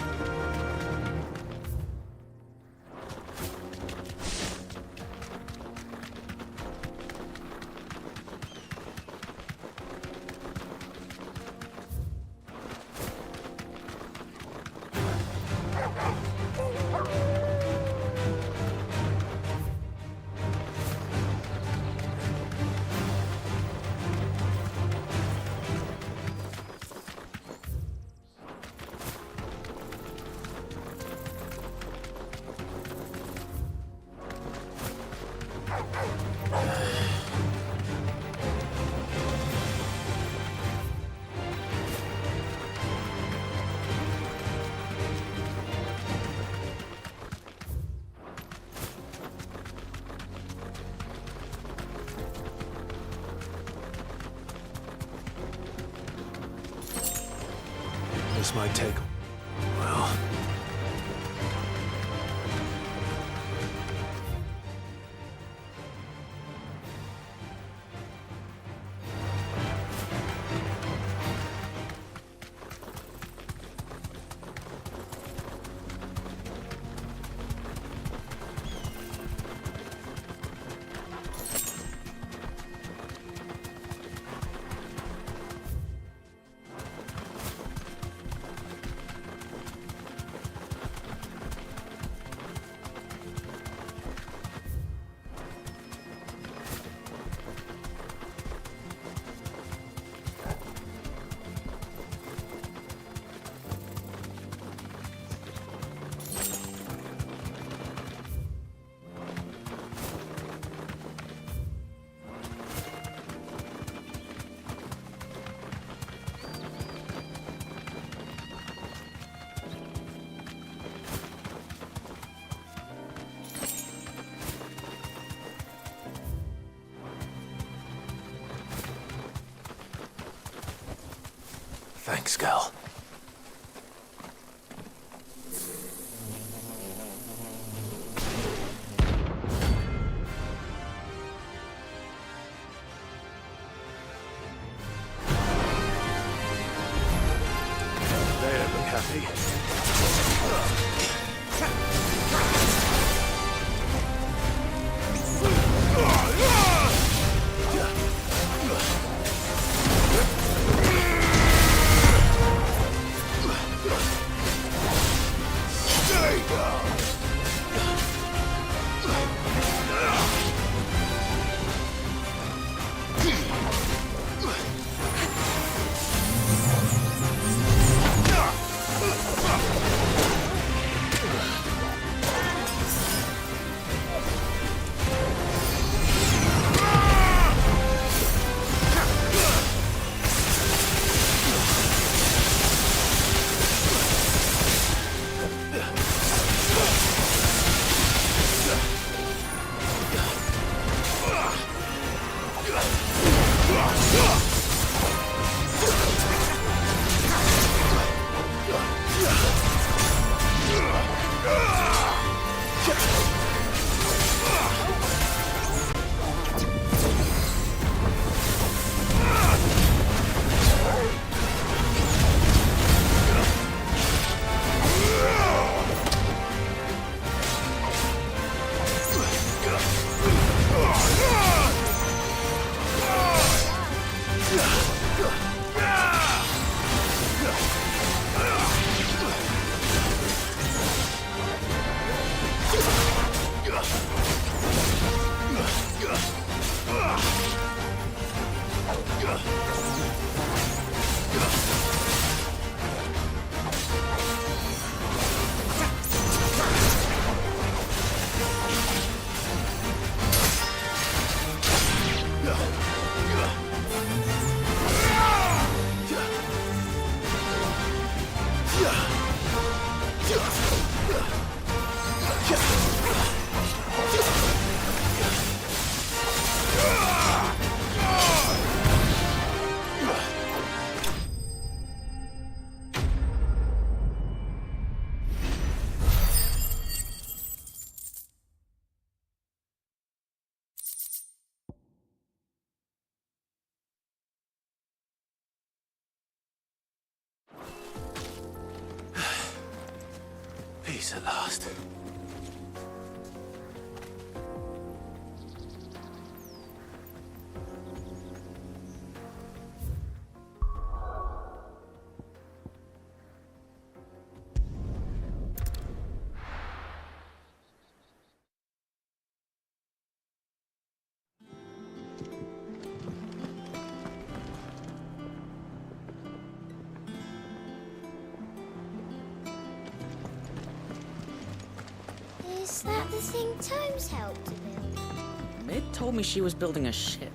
This might take... well... Thanks, Gal. They don't look happy. Peace at last. Is that the thing Tomes helped to build? Mid told me she was building a ship.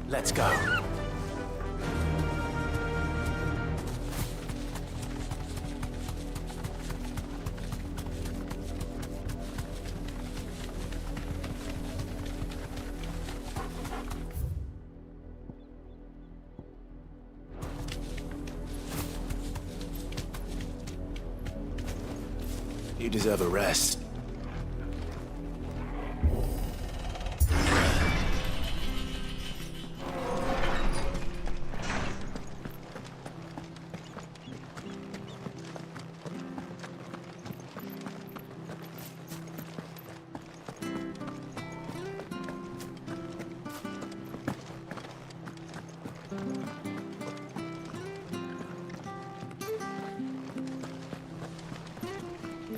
Let's go. You deserve a rest.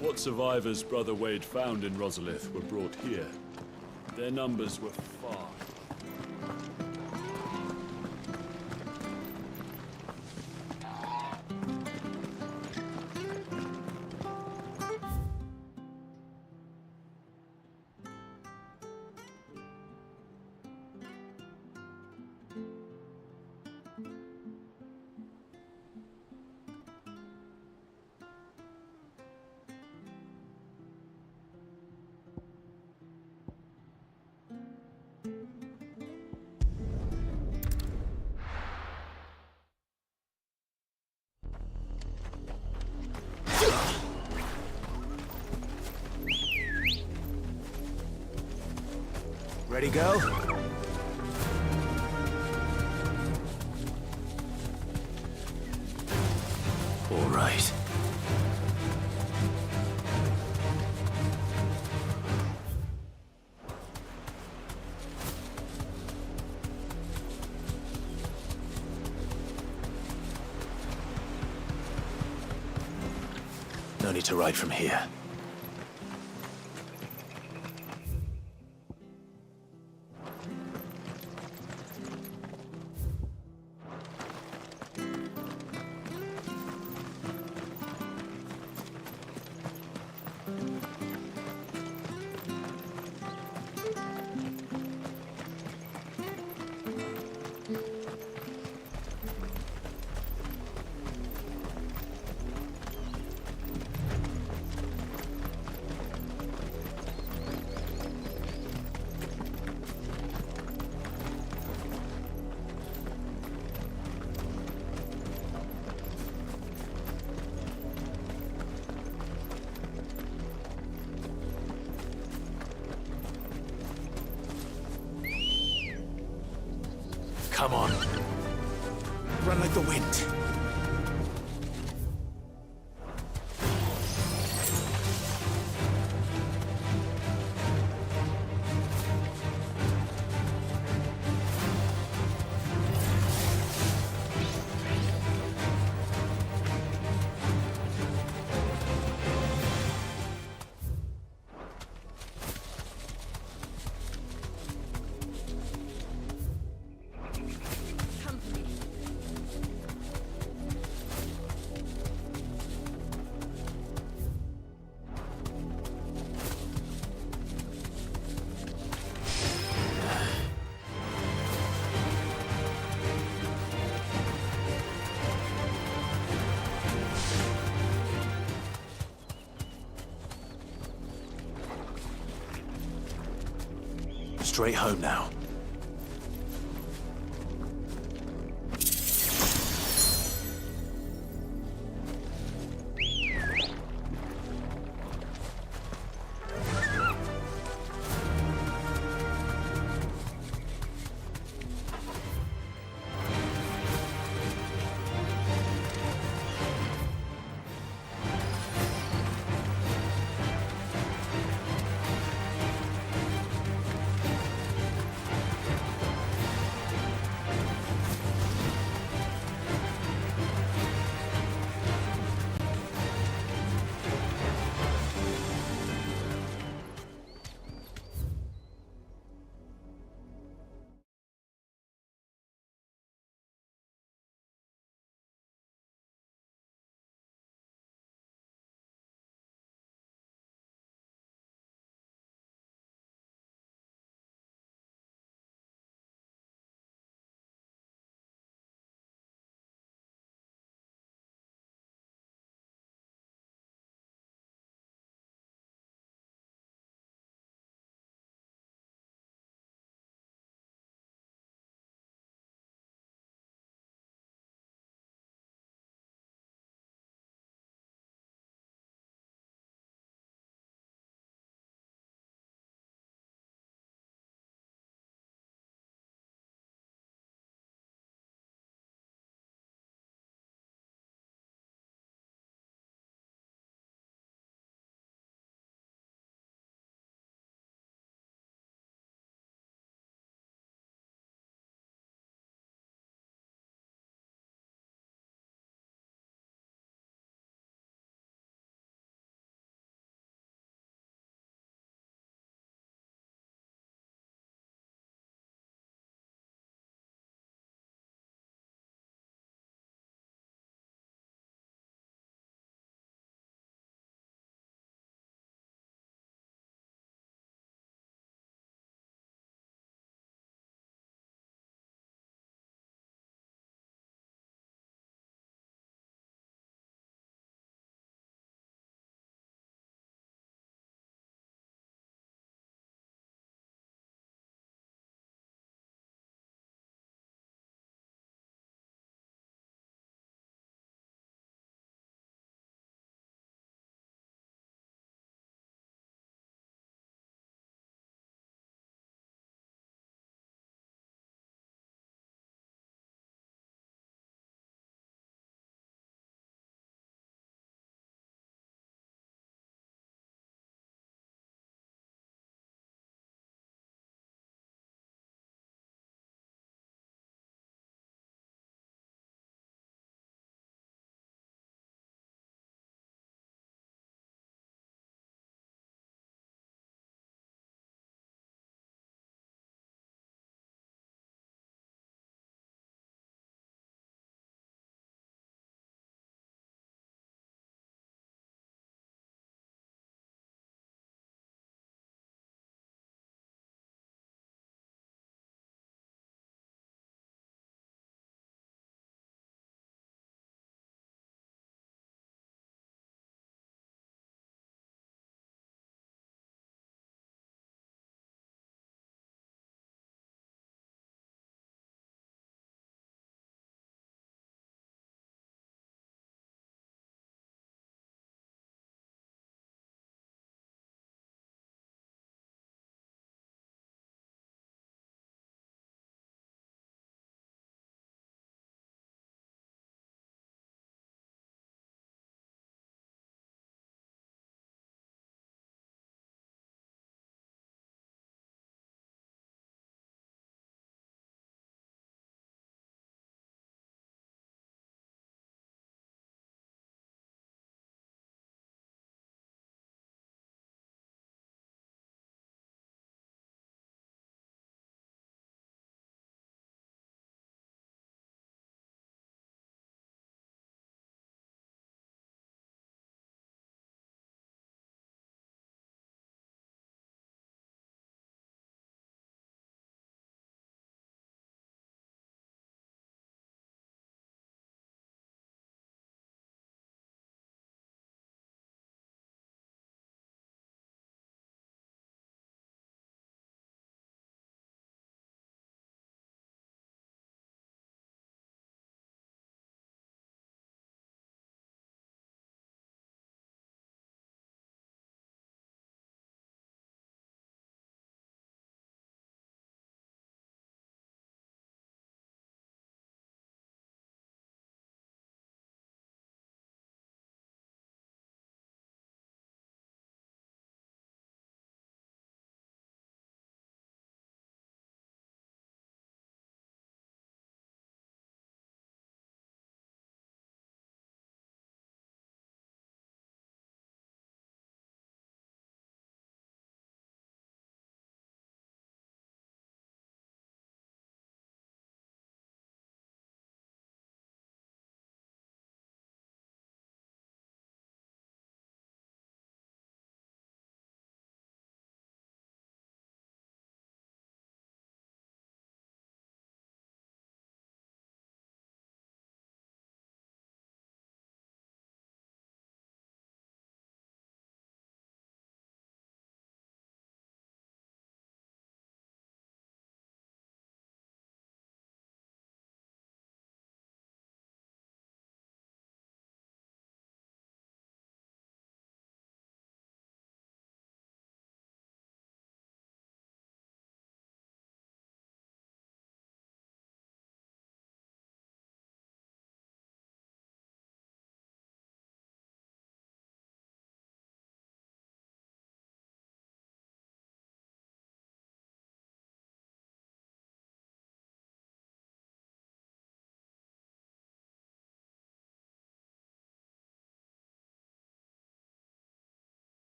What survivors Brother Wade found in Rosalith were brought here. Their numbers were far. Ready, go? All right. No need to ride from here. Come on. Run like the wind. Straight home now.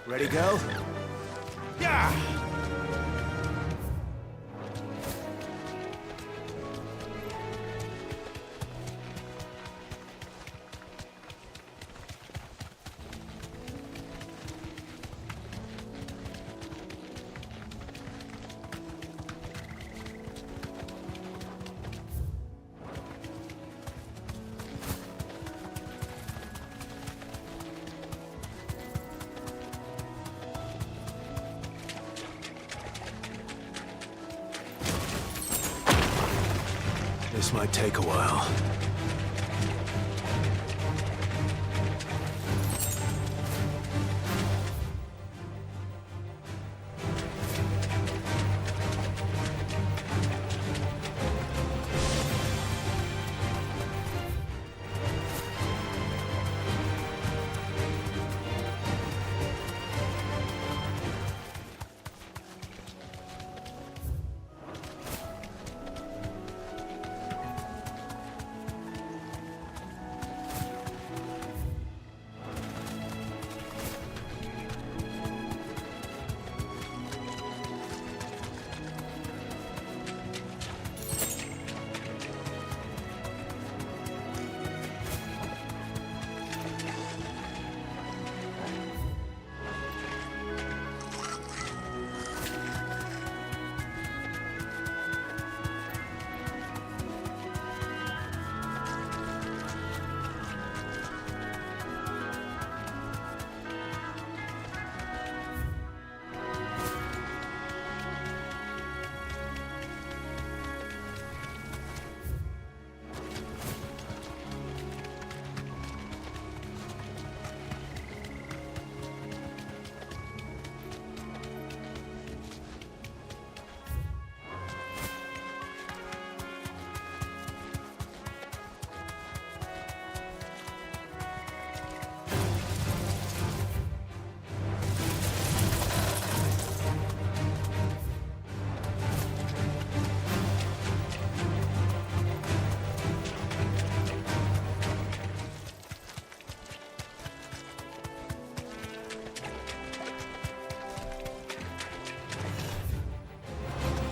Ready, go? Yeah! This might take a while.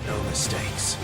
No mistakes.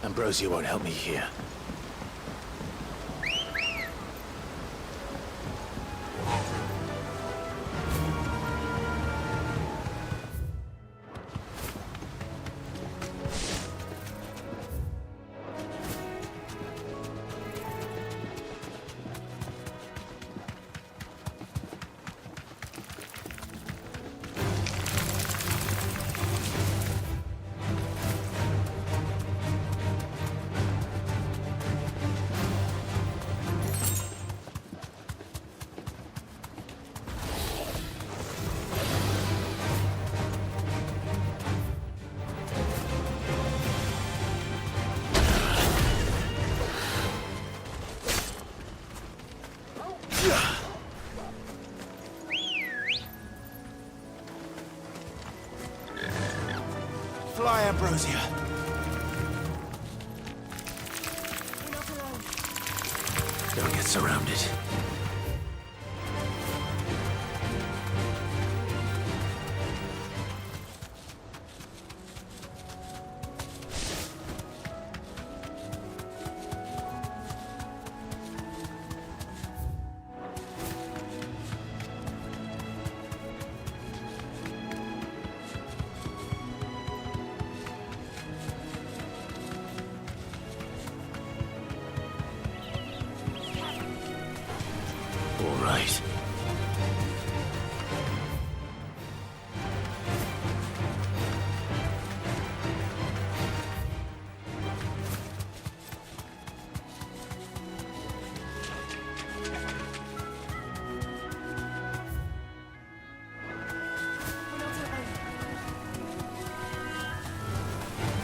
Ambrosia won't help me here. Fly, Ambrosia. Don't get surrounded. All right.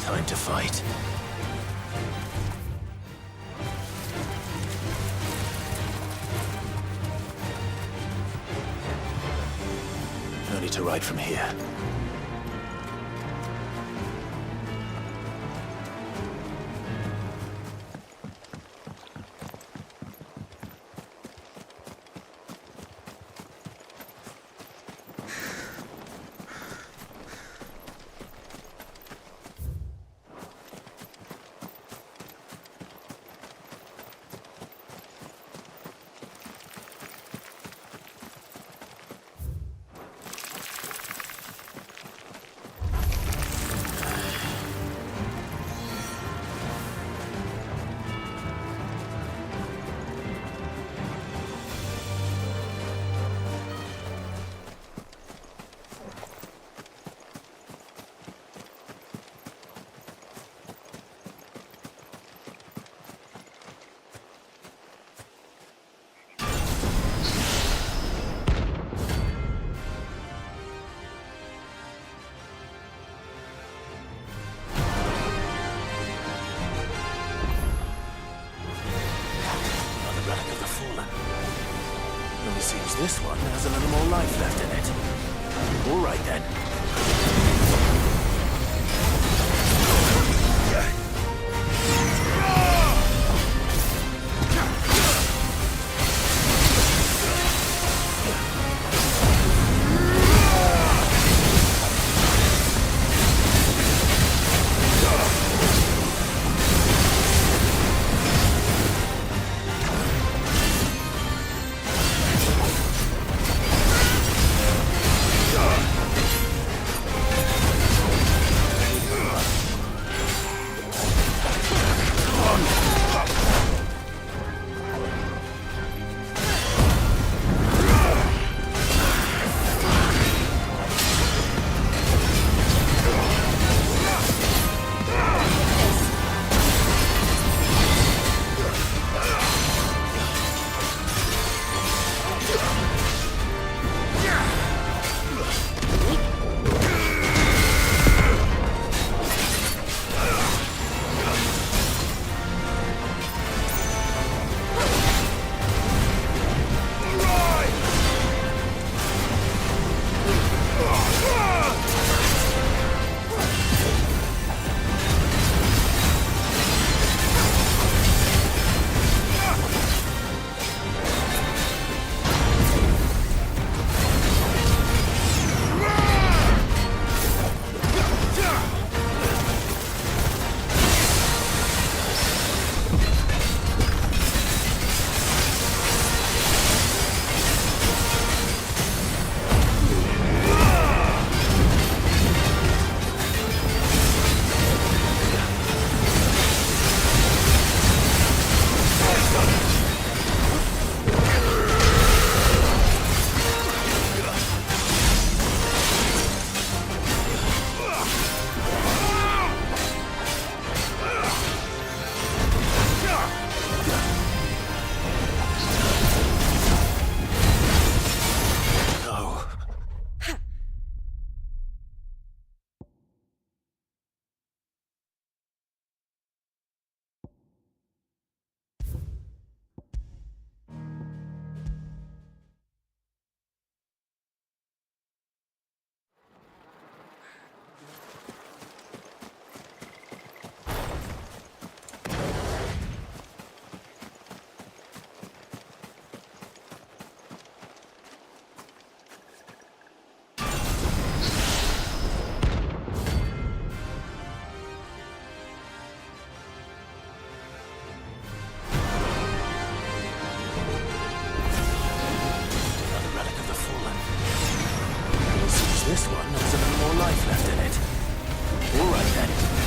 Time to fight. No need to ride from here. Seems this one has a little more life left in it. All right then. this one has a little more life left in it. All right then.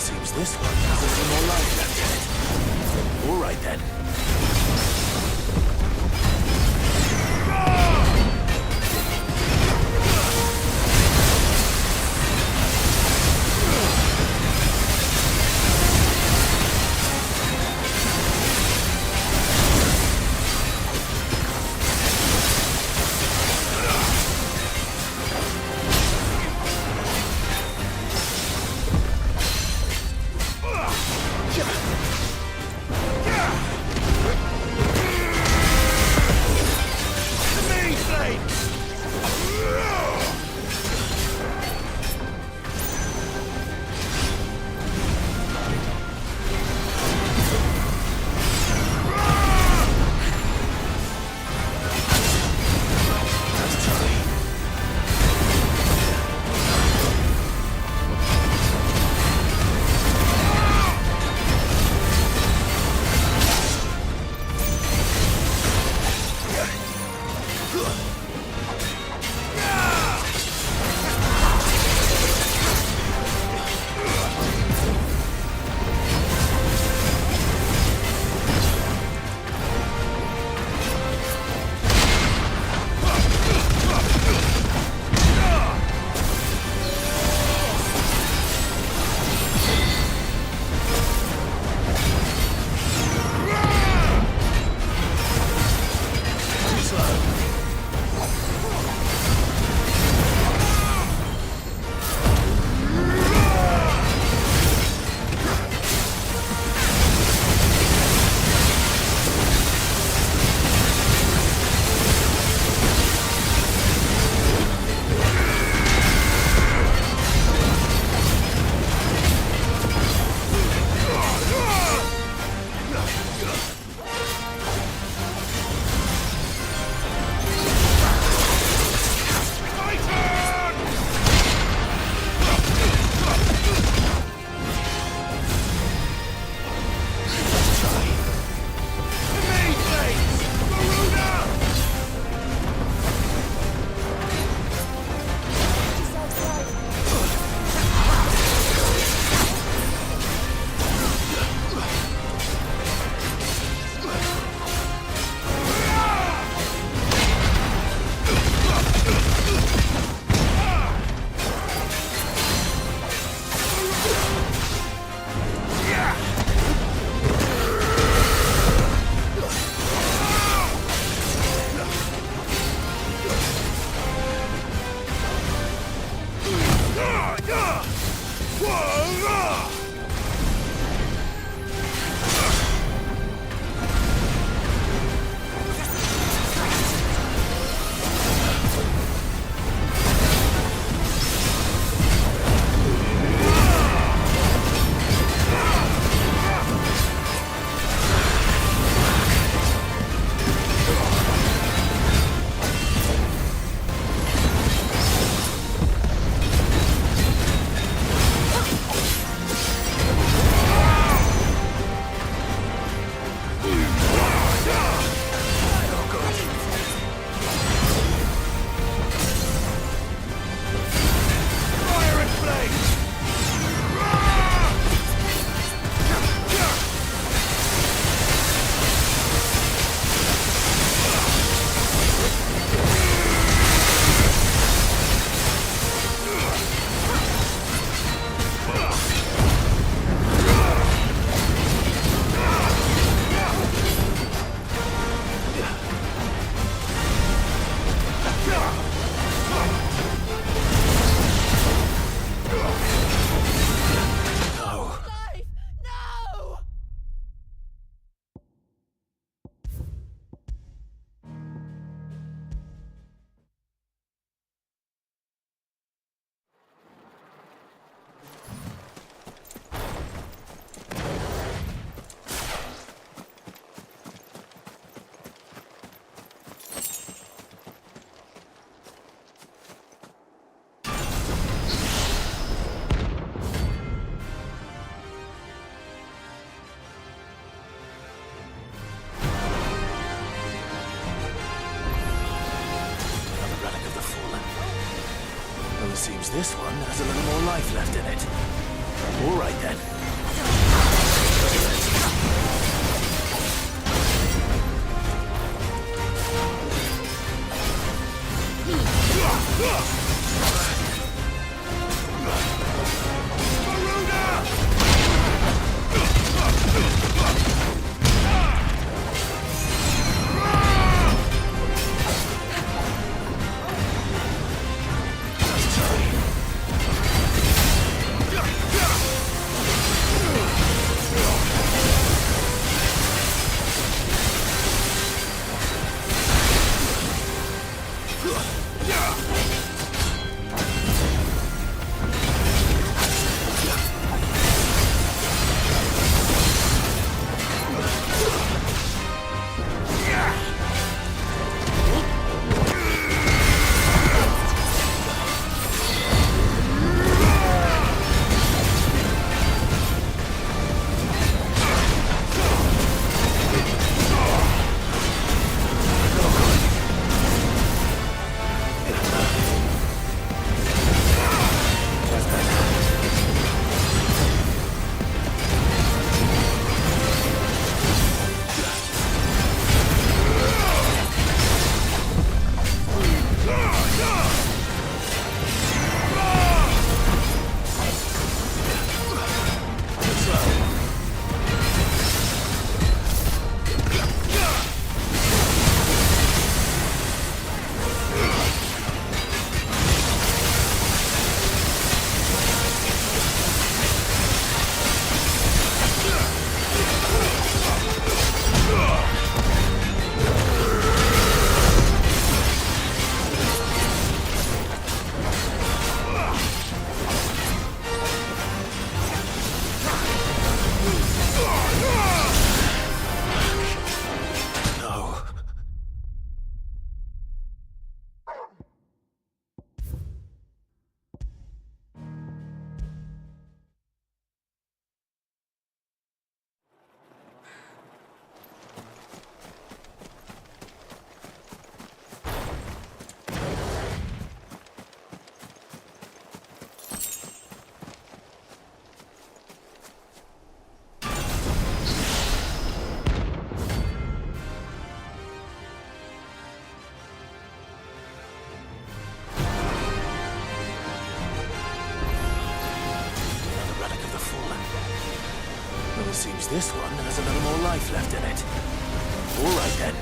Seems this one has a little more life left in it. All right then. Well, it seems this one has a little more life left in it. All right, then. Seems this one has a little more life left in it. All right, then.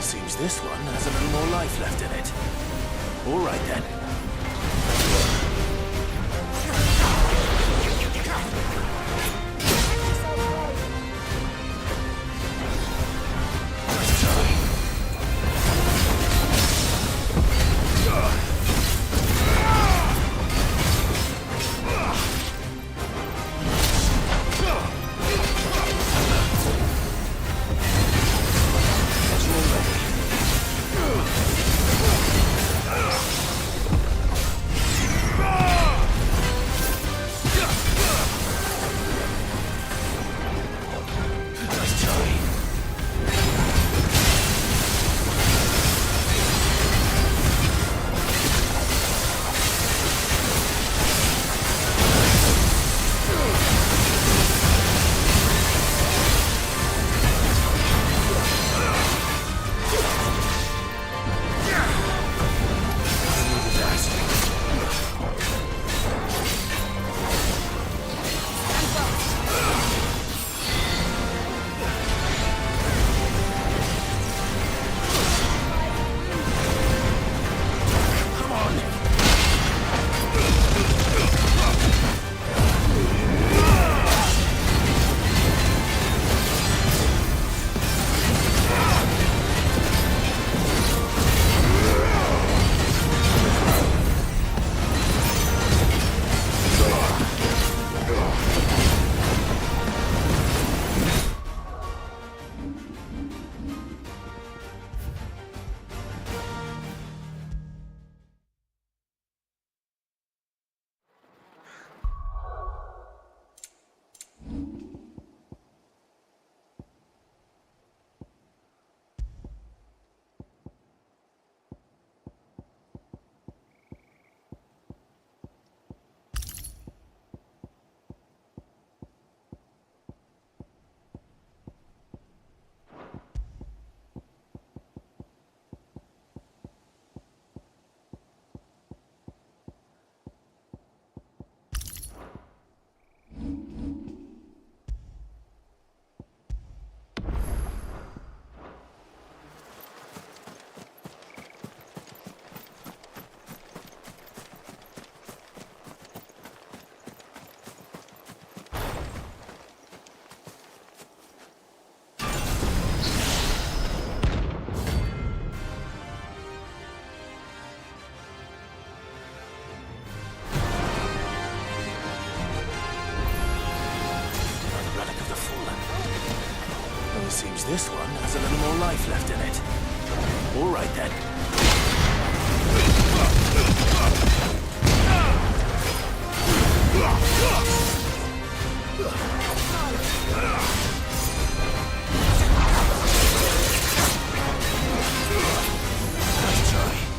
Seems this one has a little more life left in it. All right then. Seems this one has a little more life left in it. All right then. Nice try.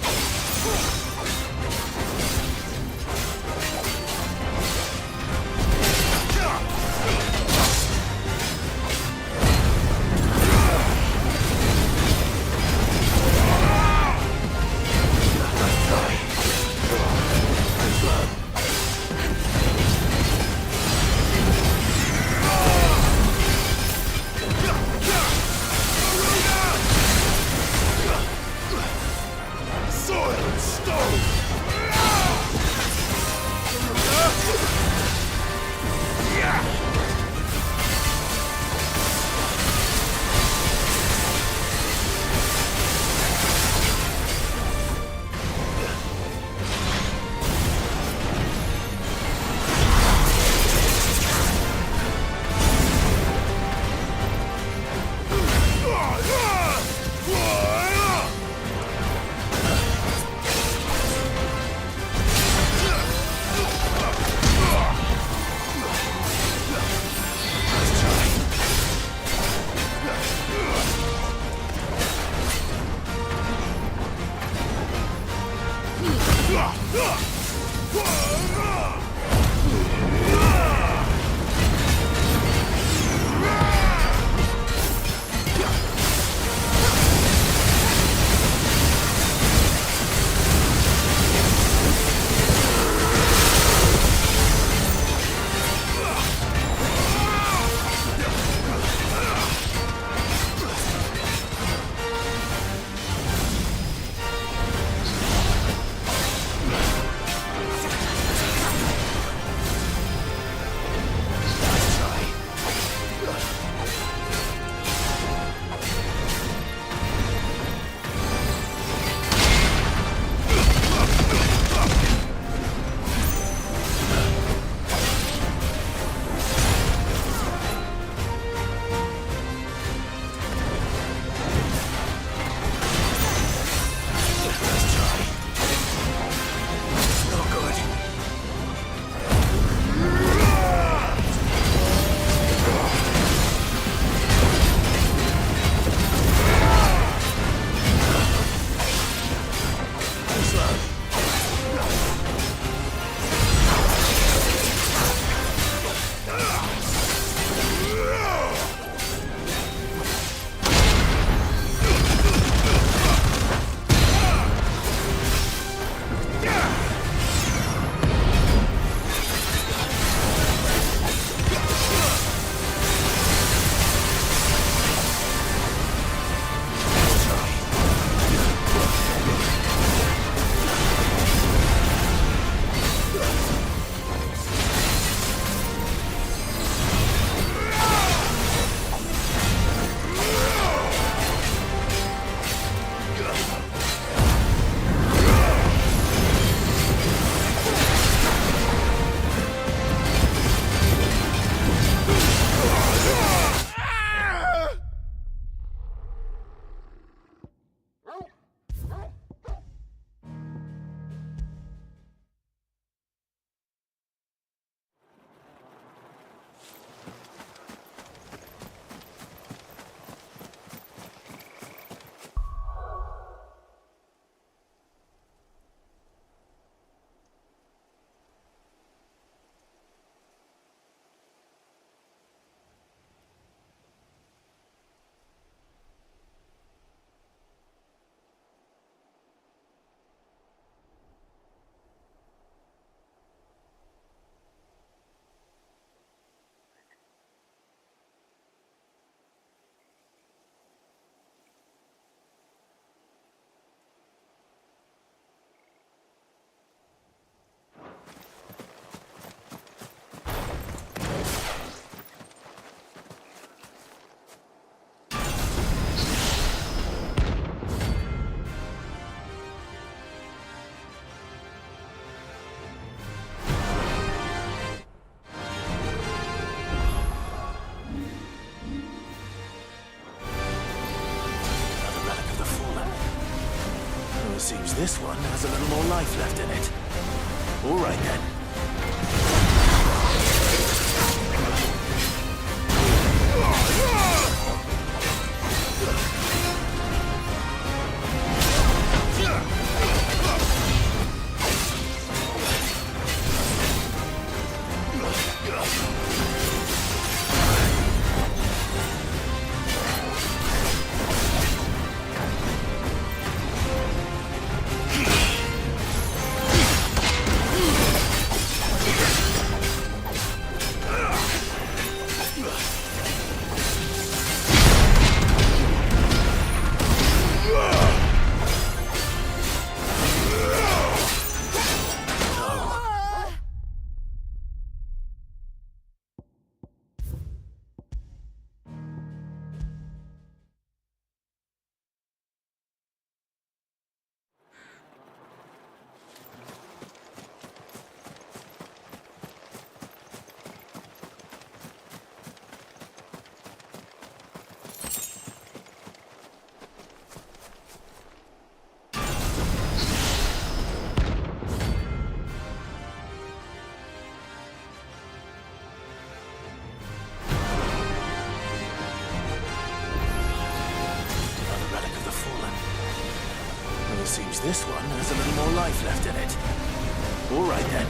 this one has a little more life left in it. All right then. Seems this one has a little more life left in it. All right then.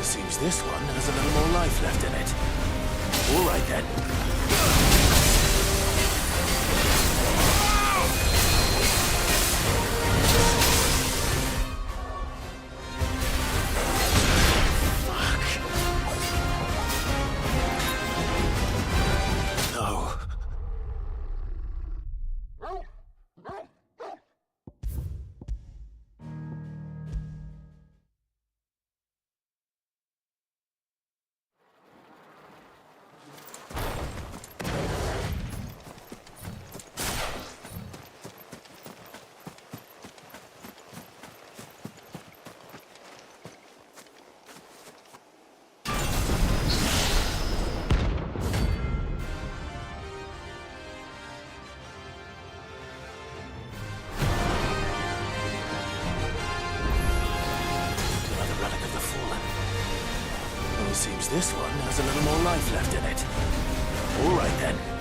Seems this one has a little more life left in it. All right then. this one has a little more life left in it. All right then.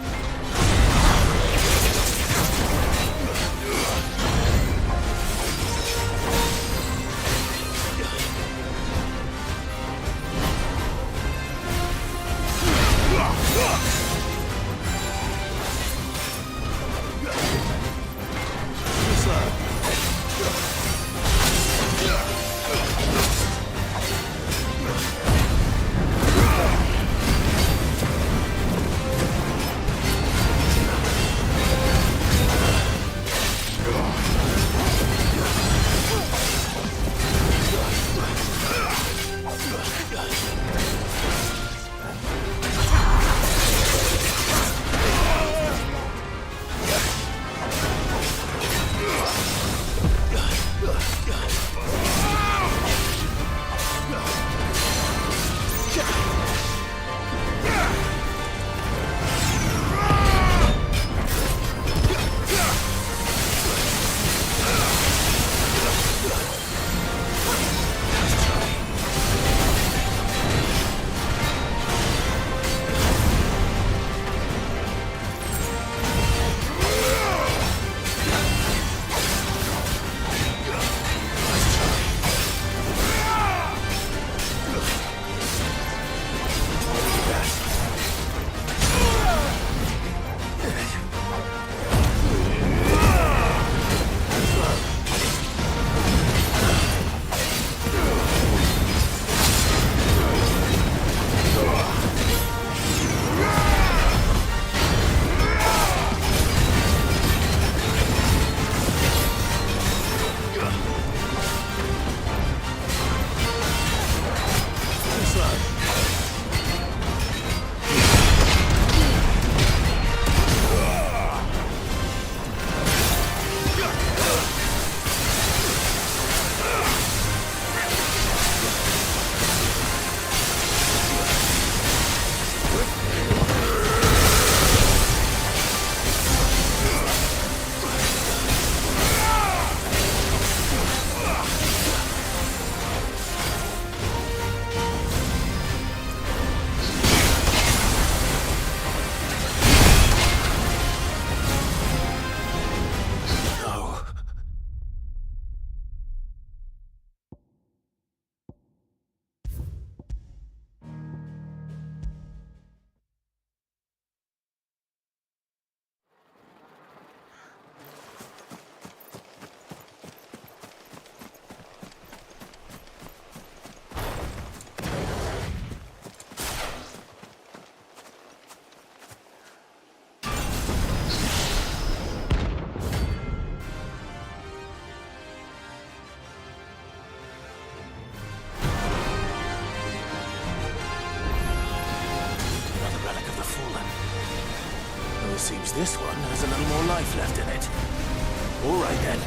Seems this one has a little more life left in it. All right then.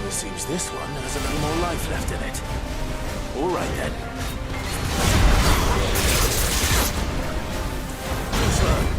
Seems this one has a little more life left in it. All right, then. Slow.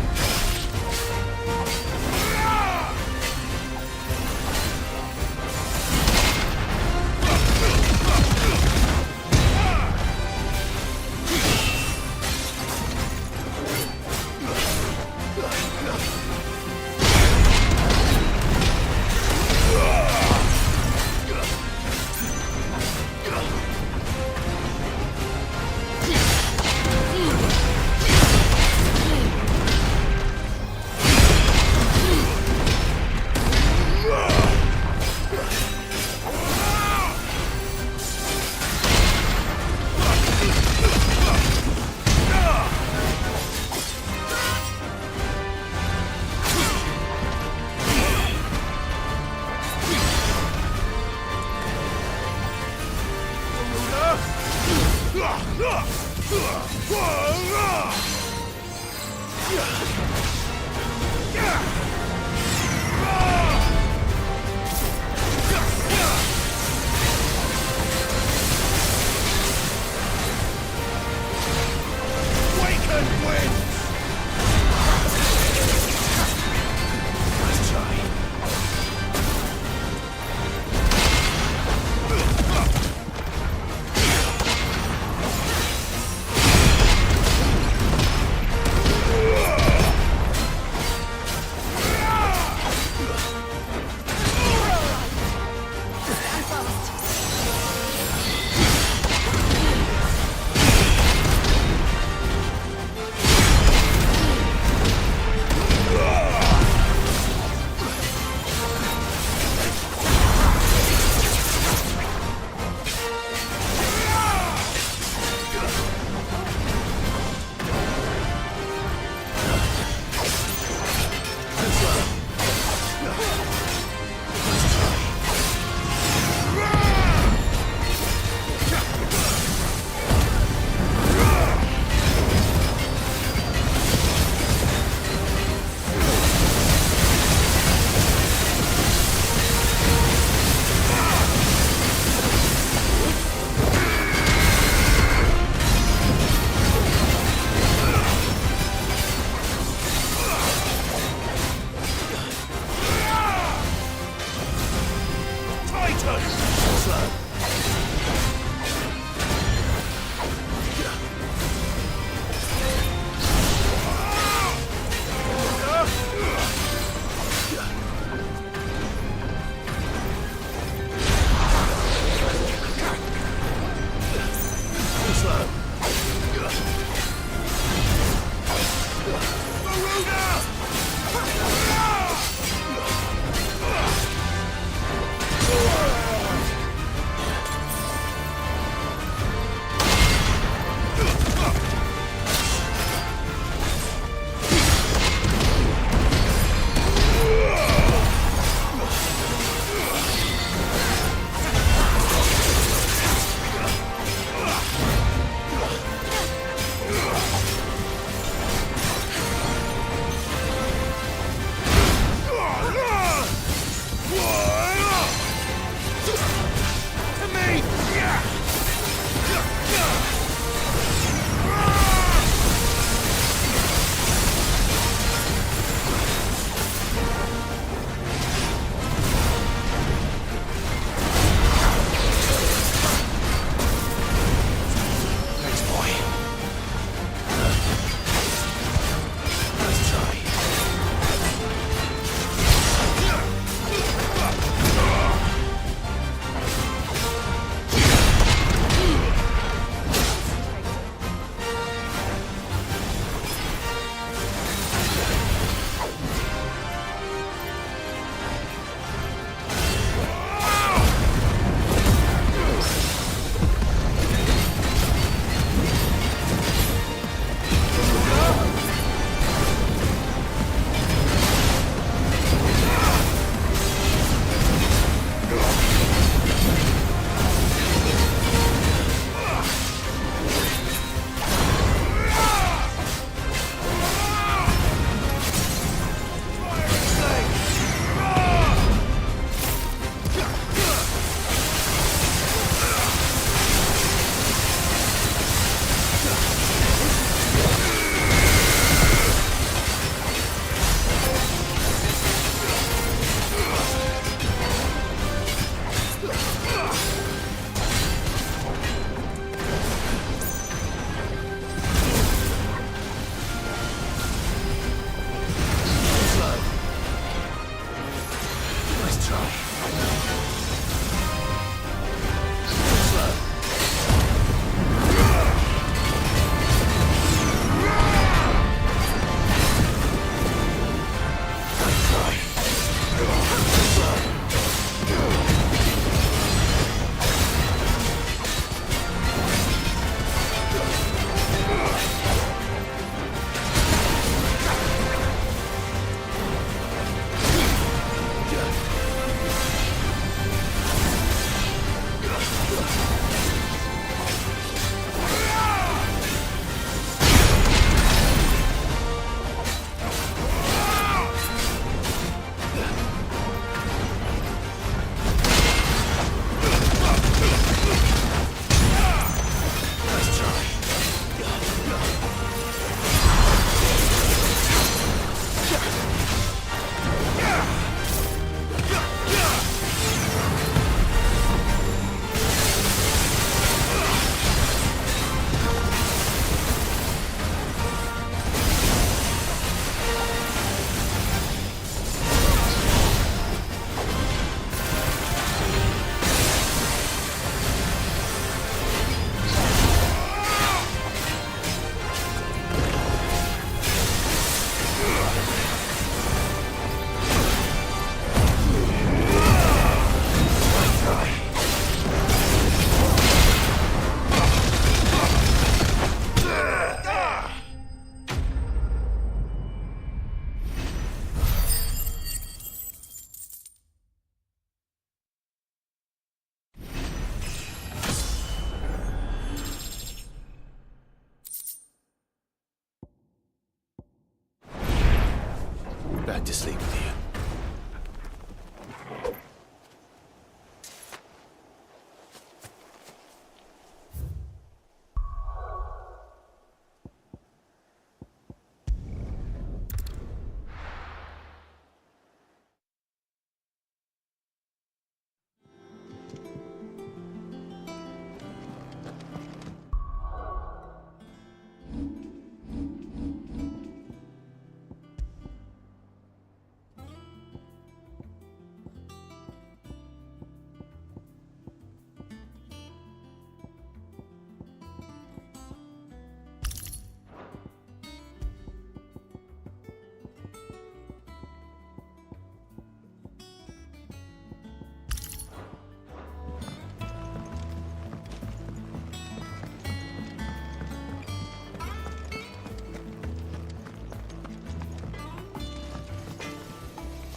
Back to sleep with you.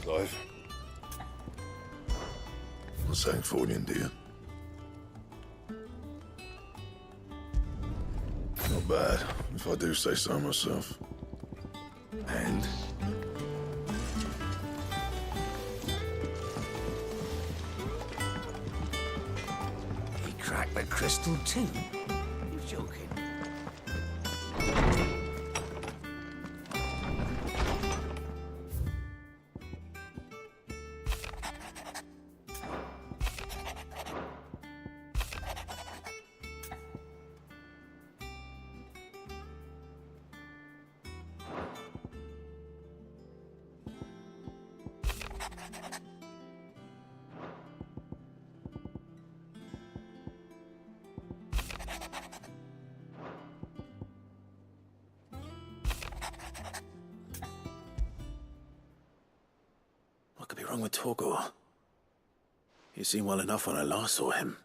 Clive? What's that for you, dear? Not bad, if I do say so myself. And? He cracked the crystal too? You're joking. What could be wrong with Torgor? He seemed well enough when I last saw him.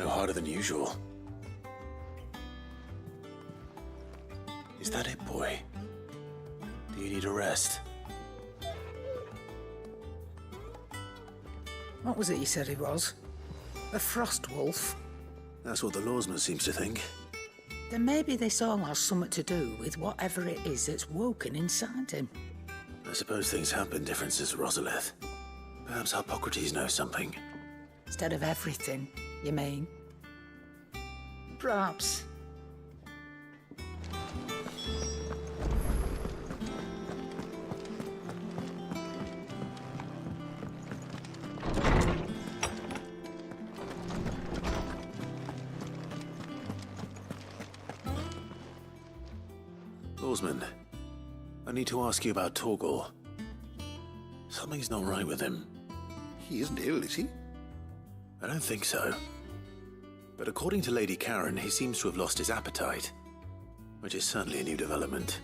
No harder than usual. Is that it, boy? Do you need a rest? What was it you said he was? A frost wolf? That's what the lawsman seems to think. Then maybe this all has something to do with whatever it is that's woken inside him. I suppose things have been different since Rosalith. Perhaps Hippocrates knows something. Instead of everything, you mean? Perhaps. Lawsman, I need to ask you about Torgal. Something's not right with him. He isn't ill, is he? I don't think so. But according to Lady Karen, he seems to have lost his appetite, which is certainly a new development.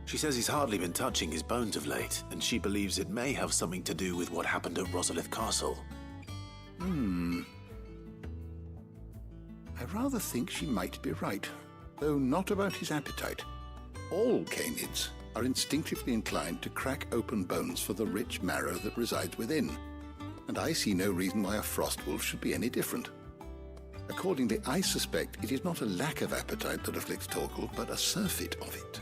She says he's hardly been touching his bones of late, and she believes it may have something to do with what happened at Rosalith Castle. I rather think she might be right, though not about his appetite. All canids are instinctively inclined to crack open bones for the rich marrow that resides within, and I see no reason why a frost wolf should be any different. Accordingly, I suspect it is not a lack of appetite that afflicts Torgal, but a surfeit of it.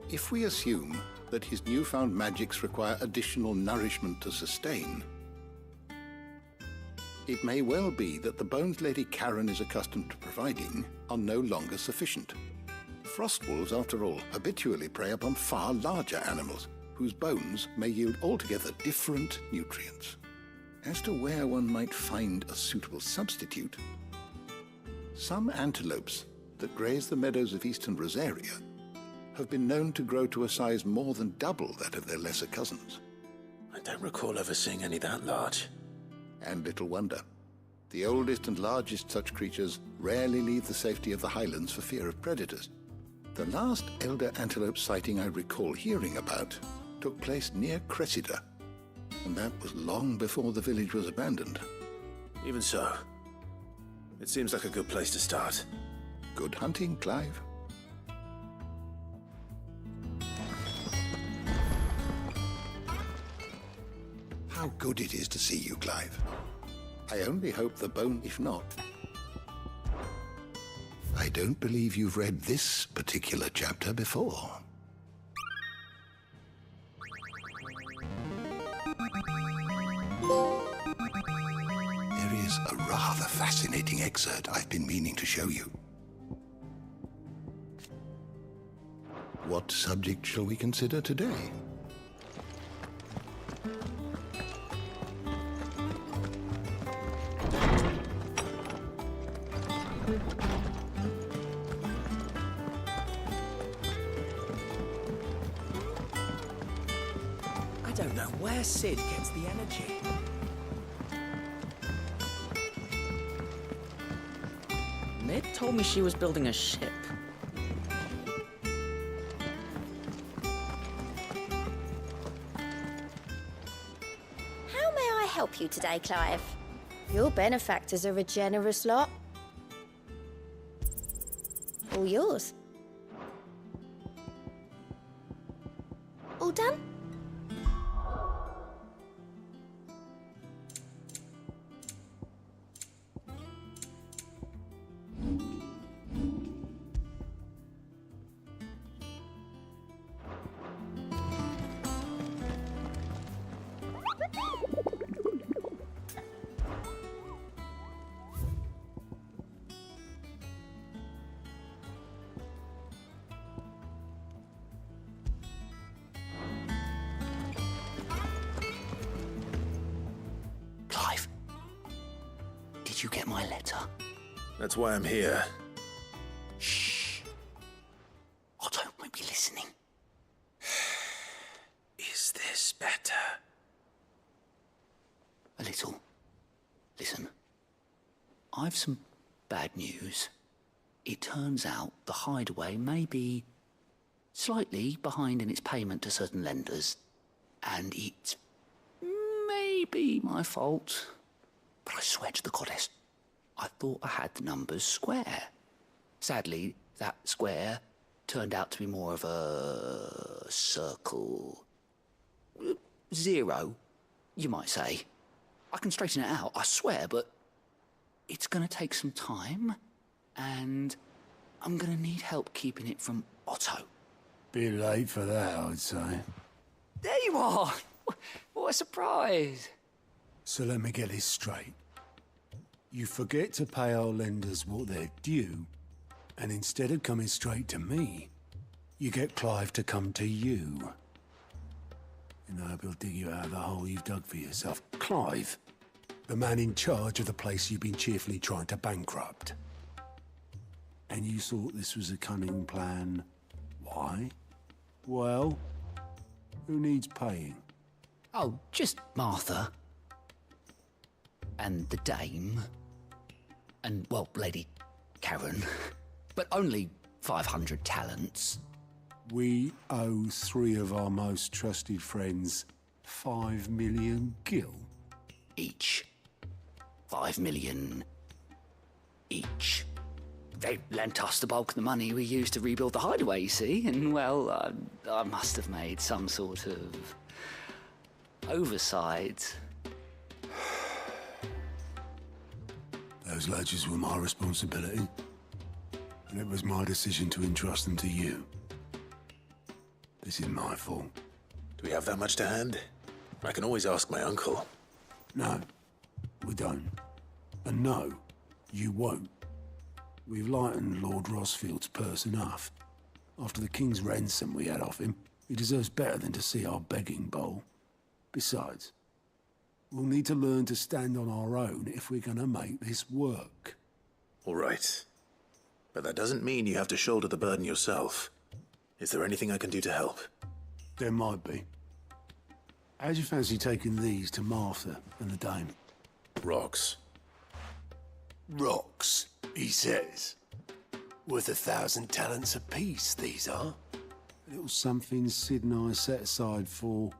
If we assume that his newfound magics require additional nourishment to sustain, it may well be that the bones Lady Karen is accustomed to providing are no longer sufficient. Frostwolves, after all, habitually prey upon far larger animals, whose bones may yield altogether different nutrients. As to where one might find a suitable substitute, some antelopes that graze the meadows of eastern Rosaria have been known to grow to a size more than double that of their lesser cousins. I don't recall ever seeing any that large. And little wonder. The oldest and largest such creatures rarely leave the safety of the highlands for fear of predators. The last elder antelope sighting I recall hearing about took place near Cressida, and that was long before the village was abandoned. Even so, it seems like a good place to start. Good hunting, Clive. How good it is to see you, Clive. I only hope the bone, if not. I don't believe you've read this particular chapter before. There is a rather fascinating excerpt I've been meaning to show you. What subject shall we consider today? I don't know where Sid gets the energy. Mid told me she was building a ship. How may I help you today, Clive? Your benefactors are a generous lot. All yours. All done? Clive, did you get my letter? That's why I'm here. Shh. Oh, don't make me listening. Is this better? A little. Listen, I've some bad news. It turns out the hideaway may be slightly behind in its payment to certain lenders, and it may be my fault, but I swear to the goddess, I thought I had the numbers square. Sadly, that square turned out to be more of a circle. 0, you might say. I can straighten it out, I swear, but it's gonna take some time, and I'm gonna need help keeping it from Otto. Bit late for that, I'd say. There you are! What a surprise! So let me get this straight. You forget to pay our lenders what they're due, and instead of coming straight to me, you get Clive to come to you. And I hope he'll dig you out of the hole you've dug for yourself. Clive, the man in charge of the place you've been cheerfully trying to bankrupt. And you thought this was a cunning plan. Why? Well, who needs paying? Oh, just Martha. And the dame. And, well, Lady Karen. But only 500 talents. We owe 3 of our most trusted friends 5 million gil. Each. 5 million each. They lent us the bulk of the money we used to rebuild the hideaway, you see, and, well, I must have made some sort of oversight. Those ledgers were my responsibility, and it was my decision to entrust them to you. This is my fault. Do we have that much to hand? I can always ask my uncle. No, we don't. And no, you won't. We've lightened Lord Rosfield's purse enough. After the king's ransom we had off him, he deserves better than to see our begging bowl. Besides, we'll need to learn to stand on our own if we're gonna make this work. All right. But that doesn't mean you have to shoulder the burden yourself. Is there anything I can do to help? There might be. How'd you fancy taking these to Martha and the dame? Rocks. Rocks, he says. Worth 1,000 talents apiece, these are. A little something Sid and I set aside for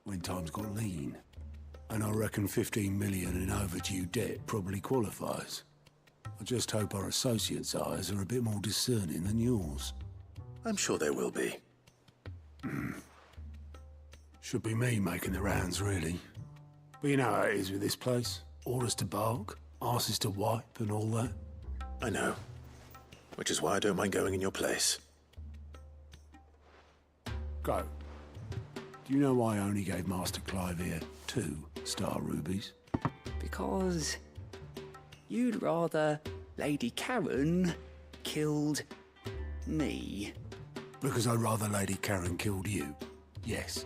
when times got lean. And I reckon 15 million in overdue debt probably qualifies. I just hope our associates' eyes are a bit more discerning than yours. I'm sure there will be. Should be me making the rounds, really. But you know how it is with this place. Orders to bark, arses to wipe, and all that. I know. Which is why I don't mind going in your place. Go. Do you know why I only gave Master Clive here 2 star rubies? Because you'd rather Lady Karen killed me. Because I'd rather Lady Karen killed you. Yes.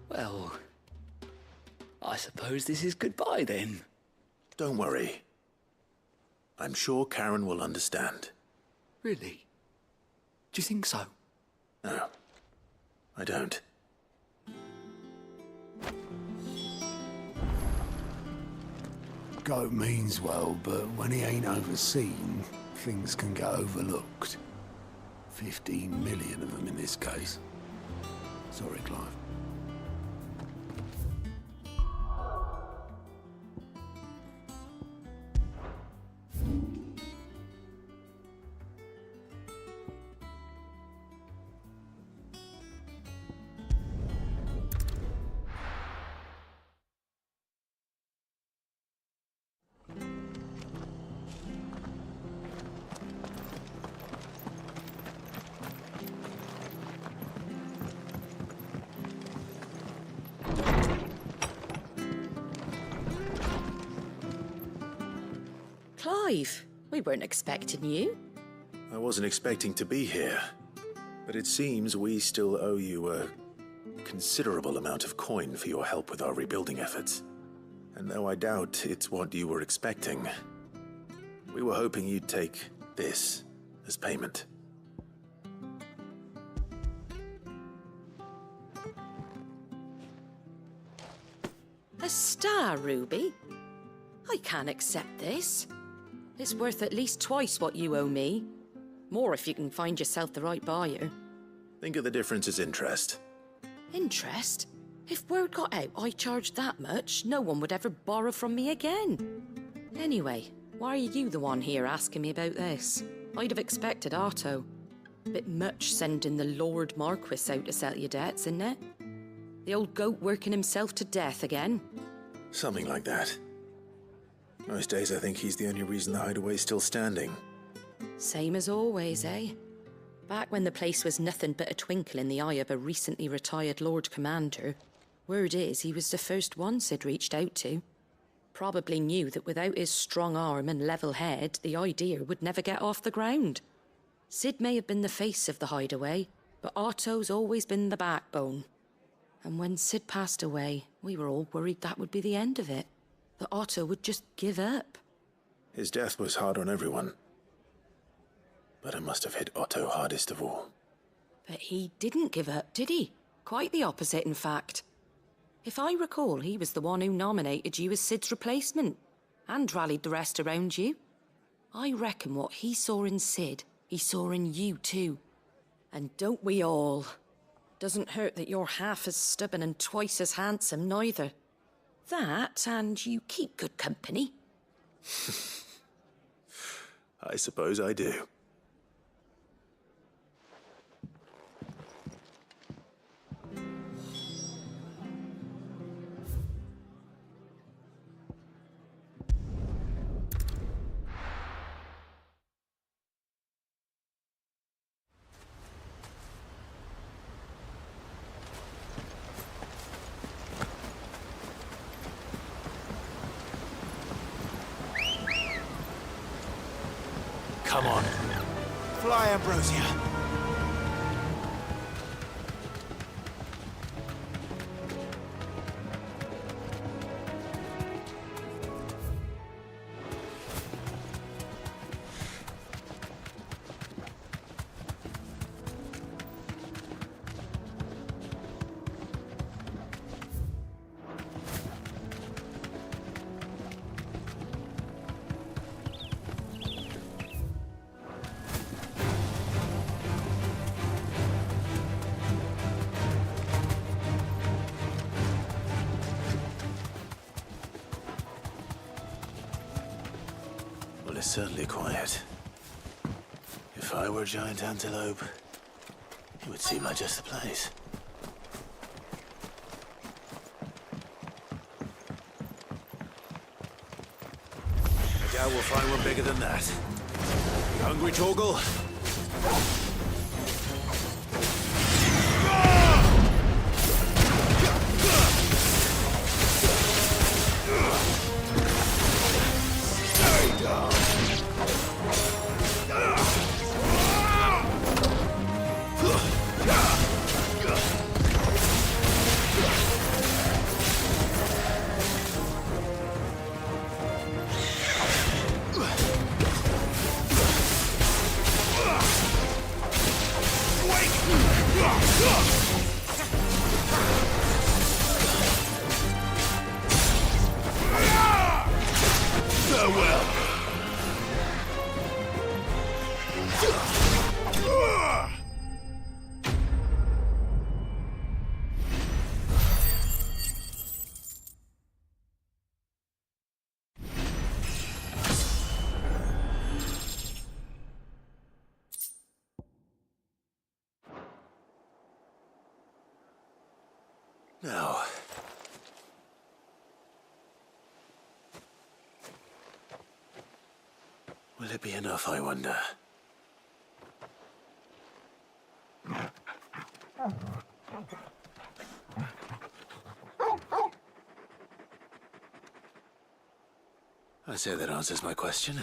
Well, I suppose this is goodbye then. Don't worry. I'm sure Karen will understand. Really? Do you think so? No, I don't. Goat means well, but when he ain't overseen, things can get overlooked. 15 million of them in this case. Sorry, Clive. Clive, we weren't expecting you. I wasn't expecting to be here, but it seems we still owe you a considerable amount of coin for your help with our rebuilding efforts. And though I doubt it's what you were expecting, we were hoping you'd take this as payment. A star ruby? I can't accept this. It's worth at least twice what you owe me. More if you can find yourself the right buyer. Think of the difference as interest. Interest? If word got out I charged that much, no one would ever borrow from me again. Anyway, why are you the one here asking me about this? I'd have expected Otto. Bit much sending the Lord Marquis out to settle your debts, isn't it? The old goat working himself to death again? Something like that. Most days I think he's the only reason the hideaway's still standing. Same as always, eh? Back when the place was nothing but a twinkle in the eye of a recently retired Lord Commander, word is he was the first one Sid reached out to. Probably knew that without his strong arm and level head, the idea would never get off the ground. Sid may have been the face of the hideaway, but Otto's always been the backbone. And when Sid passed away, we were all worried that would be the end of it. That Otto would just give up. His death was hard on everyone. But it must have hit Otto hardest of all. But he didn't give up, did he? Quite the opposite, in fact. If I recall, he was the one who nominated you as Sid's replacement, and rallied the rest around you. I reckon what he saw in Sid, he saw in you too. And don't we all? Doesn't hurt that you're half as stubborn and twice as handsome, neither. That, and you keep good company. I suppose I do. Come on. Fly, Ambrosia. Well, it's certainly quiet. If I were a giant antelope, it would seem like just the place. I doubt we'll find one bigger than that. You hungry, Torgal? Now, will it be enough, I wonder? I say that answers my question,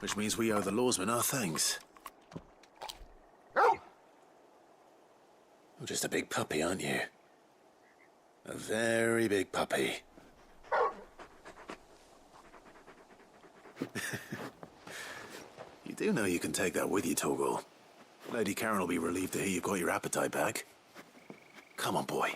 which means we owe the lawsmen our thanks. You're just a big puppy, aren't you? A very big puppy. You do know you can take that with you, Torgal. Lady Karen will be relieved to hear you've got your appetite back. Come on, boy.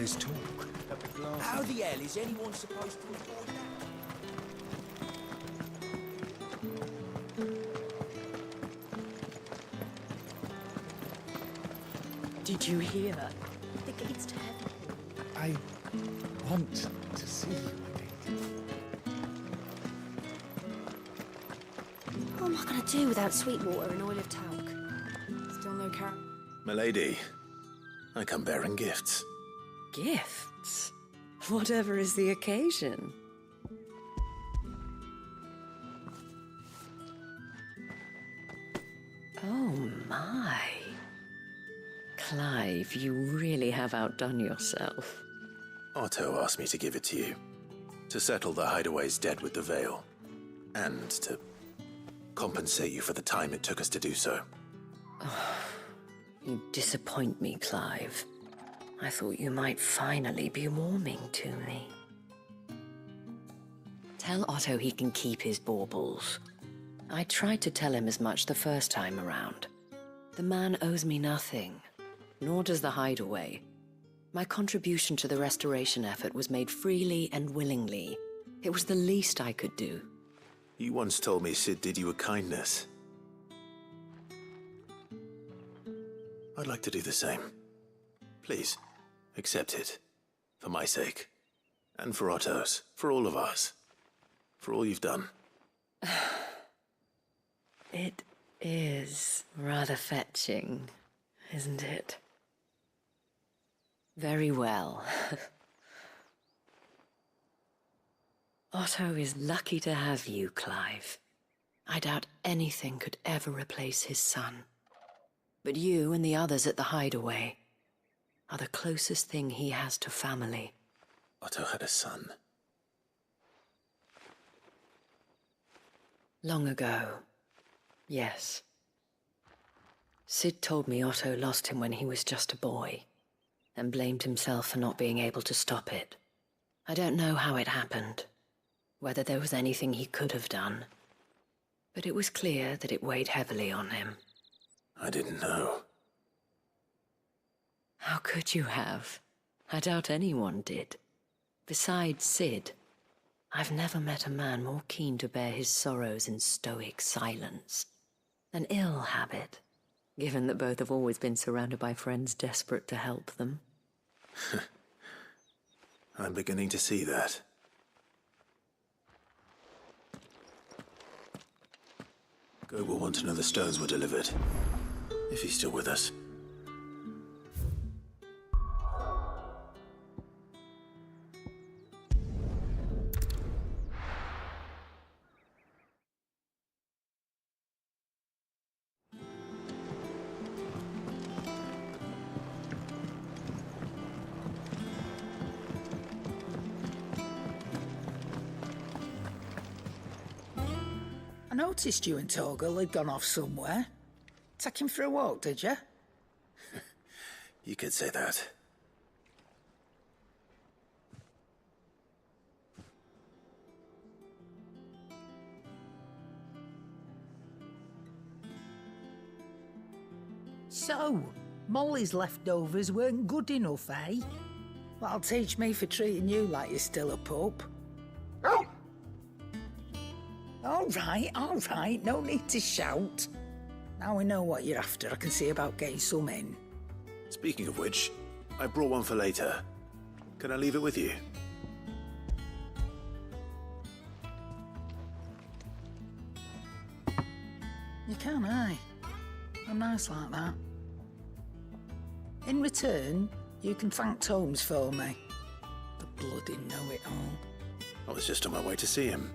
this talk? How the hell is anyone supposed to avoid that? Did you hear? The gates to heaven. I want to see you again. What am I going to do without sweet water and oil of talc? Still no car. Milady, I come bearing gifts. Gifts? Whatever is the occasion. Oh my. Clive, you really have outdone yourself. Otto asked me to give it to you. To settle the Hideaway's debt with the Veil. And to compensate you for the time it took us to do so. You disappoint me, Clive. I thought you might finally be warming to me. Tell Otto he can keep his baubles. I tried to tell him as much the first time around. The man owes me nothing, nor does the Hideaway. My contribution to the restoration effort was made freely and willingly. It was the least I could do. You once told me Sid did you a kindness. I'd like to do the same. Please, accept it. For my sake. And for Otto's. For all of us. For all you've done. It is rather fetching, isn't it? Very well. Otto is lucky to have you, Clive. I doubt anything could ever replace his son. But you and the others at the Hideaway are the closest thing he has to family. Otto had a son. Long ago, yes. Sid told me Otto lost him when he was just a boy, and blamed himself for not being able to stop it. I don't know how it happened, whether there was anything he could have done, but it was clear that it weighed heavily on him. I didn't know. How could you have? I doubt anyone did. Besides Sid, I've never met a man more keen to bear his sorrows in stoic silence. An ill habit, given that both have always been surrounded by friends desperate to help them. I'm beginning to see that. Go will want to know the stones were delivered. If he's still with us. I noticed you and Torgal had gone off somewhere. Take him for a walk, did you? You could say that. So, Molly's leftovers weren't good enough, eh? That'll teach me for treating you like you're still a pup. All right, no need to shout. Now we know what you're after, I can see about getting some in. Speaking of which, I brought one for later. Can I leave it with you? You can, eh? I'm nice like that. In return, you can thank Tomes for me. The bloody know-it-all. I was just on my way to see him.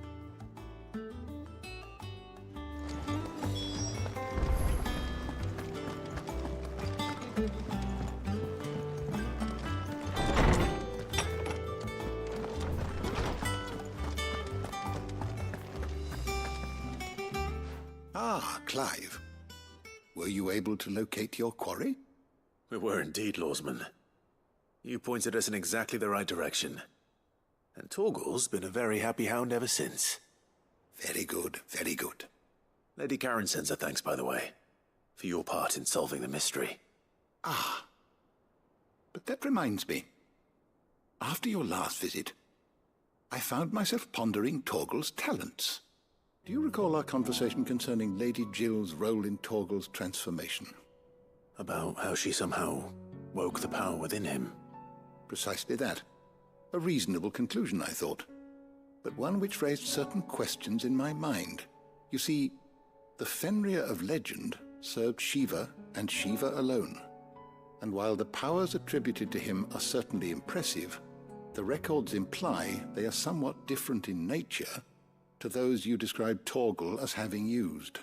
Ah, Clive. Were you able to locate your quarry? We were indeed, Lawsman. You pointed us in exactly the right direction. And Torgal's been a very happy hound ever since. Very good, very good. Lady Karen sends her thanks, by the way, for your part in solving the mystery. Ah. But that reminds me. After your last visit, I found myself pondering Torgal's talents. Do you recall our conversation concerning Lady Jill's role in Torgal's transformation? About how she somehow woke the power within him? Precisely that. A reasonable conclusion, I thought, but one which raised certain questions in my mind. You see, the Fenrir of legend served Shiva and Shiva alone. And while the powers attributed to him are certainly impressive, the records imply they are somewhat different in nature to those you described Torgal as having used.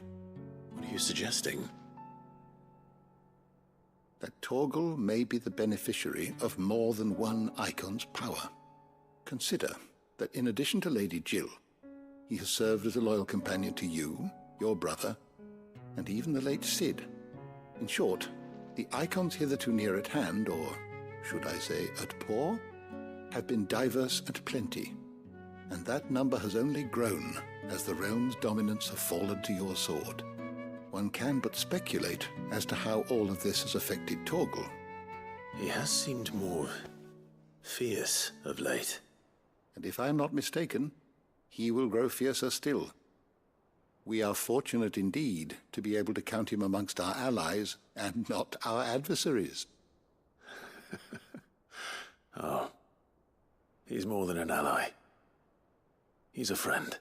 What are you suggesting? That Torgal may be the beneficiary of more than one icon's power. Consider that in addition to Lady Jill, he has served as a loyal companion to you, your brother, and even the late Cid. In short, the icons hitherto near at hand, or should I say at paw, have been diverse and plenty, and that number has only grown as the realm's dominance have fallen to your sword. One can but speculate as to how all of this has affected Torgal. He has seemed more fierce of late. And if I am not mistaken, he will grow fiercer still. We are fortunate indeed to be able to count him amongst our allies and not our adversaries. Oh, he's more than an ally. He's a friend.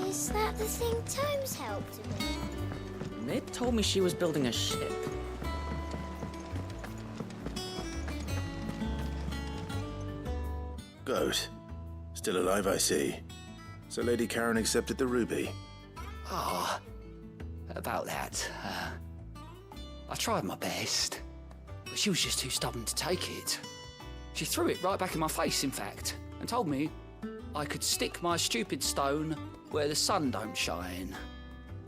Is that the thing Tomes helped with? Mid told me she was building a ship. Goat. Still alive, I see. So Lady Karen accepted the ruby. Ah, about that. I tried my best, but she was just too stubborn to take it. She threw it right back in my face, in fact, and told me I could stick my stupid stone where the sun don't shine.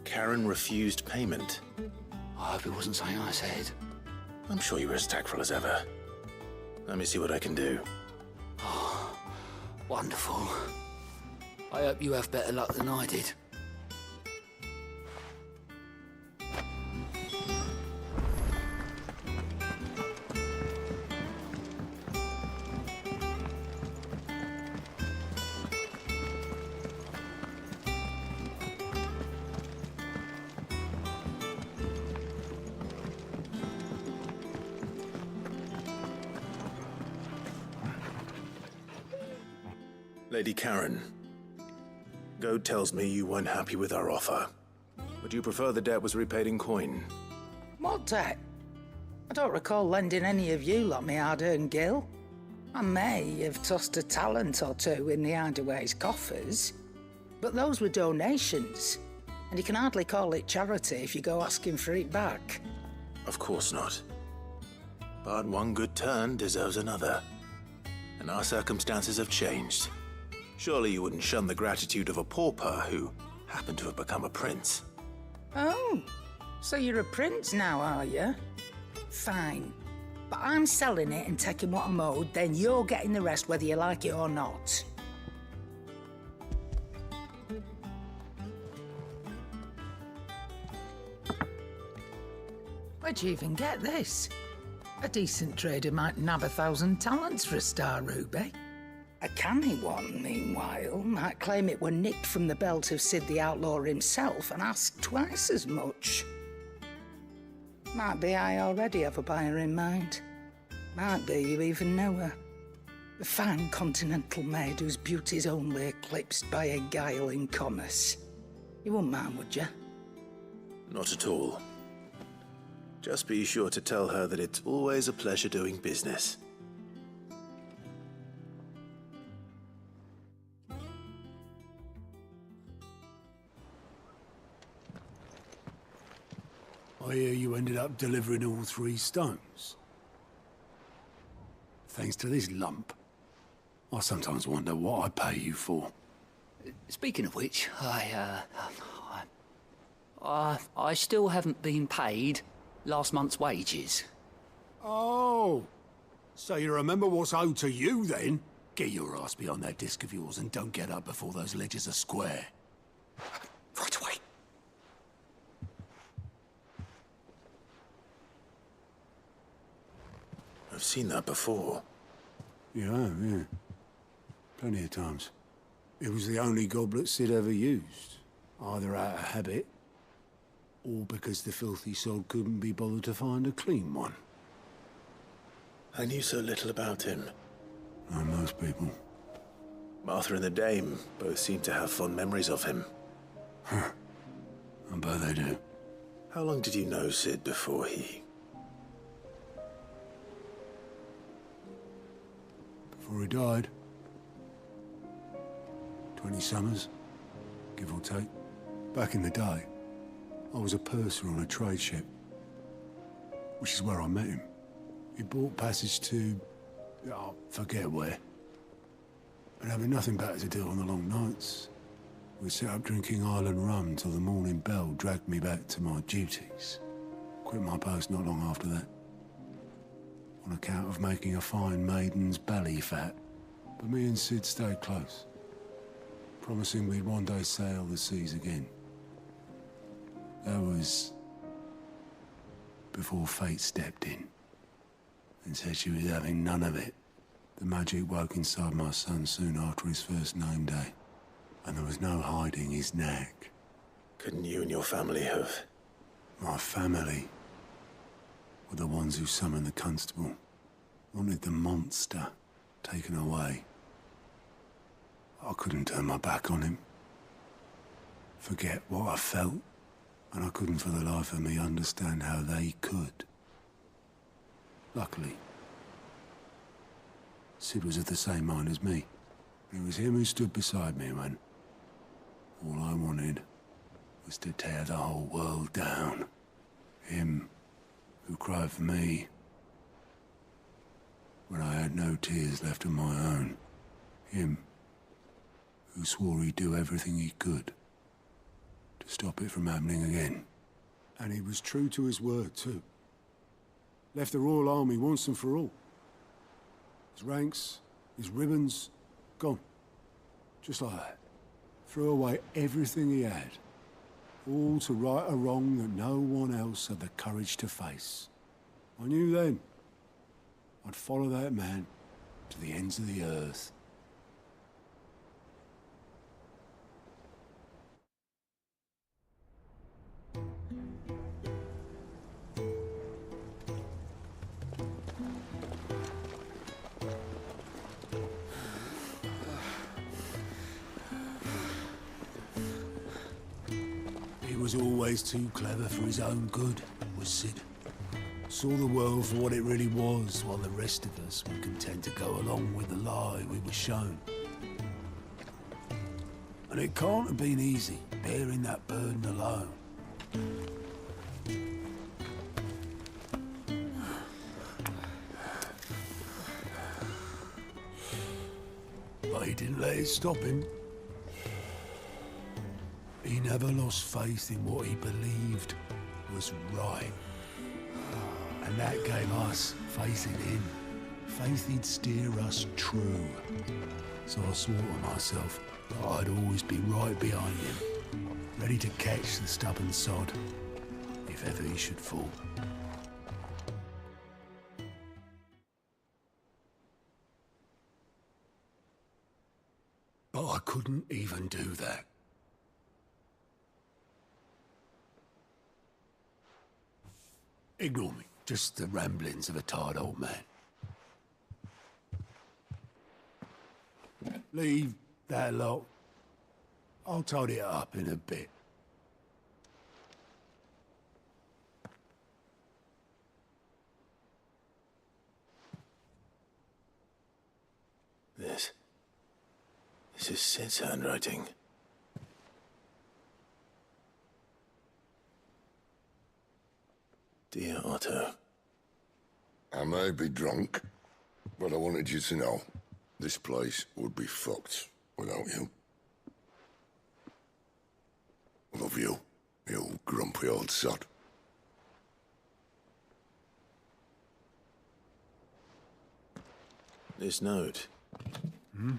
Karen refused payment. I hope it wasn't something I said. I'm sure you were as tactful as ever. Let me see what I can do. Oh, wonderful. I hope you have better luck than I did. Lady Karen, Goat tells me you weren't happy with our offer. Would you prefer the debt was repaid in coin? What debt? I don't recall lending any of you like me hard-earned gil. I may have tossed a talent or two in the Hideaway's coffers, but those were donations, and you can hardly call it charity if you go asking for it back. Of course not. But one good turn deserves another. And our circumstances have changed. Surely you wouldn't shun the gratitude of a pauper who happened to have become a prince. Oh, so you're a prince now, are you? Fine. But I'm selling it and taking what I'm owed, then you're getting the rest whether you like it or not. Where'd you even get this? A decent trader might nab 1,000 talents for a star ruby. A canny one, meanwhile, might claim it were nicked from the belt of Cid the Outlaw himself and ask twice as much. Might be I already have a buyer in mind. Might be you even know her. A fine continental maid whose beauty's only eclipsed by a guile in commerce. You wouldn't mind, would you? Not at all. Just be sure to tell her that it's always a pleasure doing business. I hear you ended up delivering all 3 stones. Thanks to this lump. I sometimes wonder what I pay you for. Speaking of which, I still haven't been paid last month's wages. Oh, so you remember what's owed to you then? Get your ass behind that disc of yours and don't get up before those ledgers are square. Right away. I've seen that before. You have, yeah. Plenty of times. It was the only goblet Sid ever used. Either out of habit, or because the filthy sod couldn't be bothered to find a clean one. I knew so little about him. Like most people. Martha and the Dame both seem to have fond memories of him. Huh. I bet they do. How long did you know Sid before he... Before he died. 20 summers, give or take. Back in the day, I was a purser on a trade ship, which is where I met him. He bought passage to... oh, forget where. And having nothing better to do on the long nights, we set up drinking island rum till the morning bell dragged me back to my duties. Quit my post not long after that. On account of making a fine maiden's belly fat. But me and Sid stayed close, promising we'd one day sail the seas again. That was before fate stepped in and said she was having none of it. The magic woke inside my son soon after his first name day, and there was no hiding his knack. Couldn't you and your family have... My family were the ones who summoned the constable, wanted the monster taken away. I couldn't turn my back on him, forget what I felt, and I couldn't for the life of me understand how they could. Luckily, Sid was of the same mind as me. It was him who stood beside me when all I wanted was to tear the whole world down. Him who cried for me when I had no tears left of my own. Him who swore he'd do everything he could to stop it from happening again. And he was true to his word, too. Left the Royal Army once and for all. His ranks, his ribbons, gone. Just like that. Threw away everything he had. All to right a wrong that no one else had the courage to face. I knew then I'd follow that man to the ends of the earth. He was always too clever for his own good, was Sid. Saw the world for what it really was, while the rest of us were content to go along with the lie we were shown. And it can't have been easy, bearing that burden alone. But he didn't let it stop him. He never lost faith in what he believed was right. And that gave us faith in him. Faith he'd steer us true. So I swore to myself that I'd always be right behind him, ready to catch the stubborn sod, if ever he should fall. But I couldn't even do that. Ignore me. Just the ramblings of a tired old man. Leave that lot. I'll tidy it up in a bit. This is Sid's handwriting. Dear Otto. I may be drunk, but I wanted you to know this place would be fucked without you. Love you, you grumpy old sod. This note. Hmm?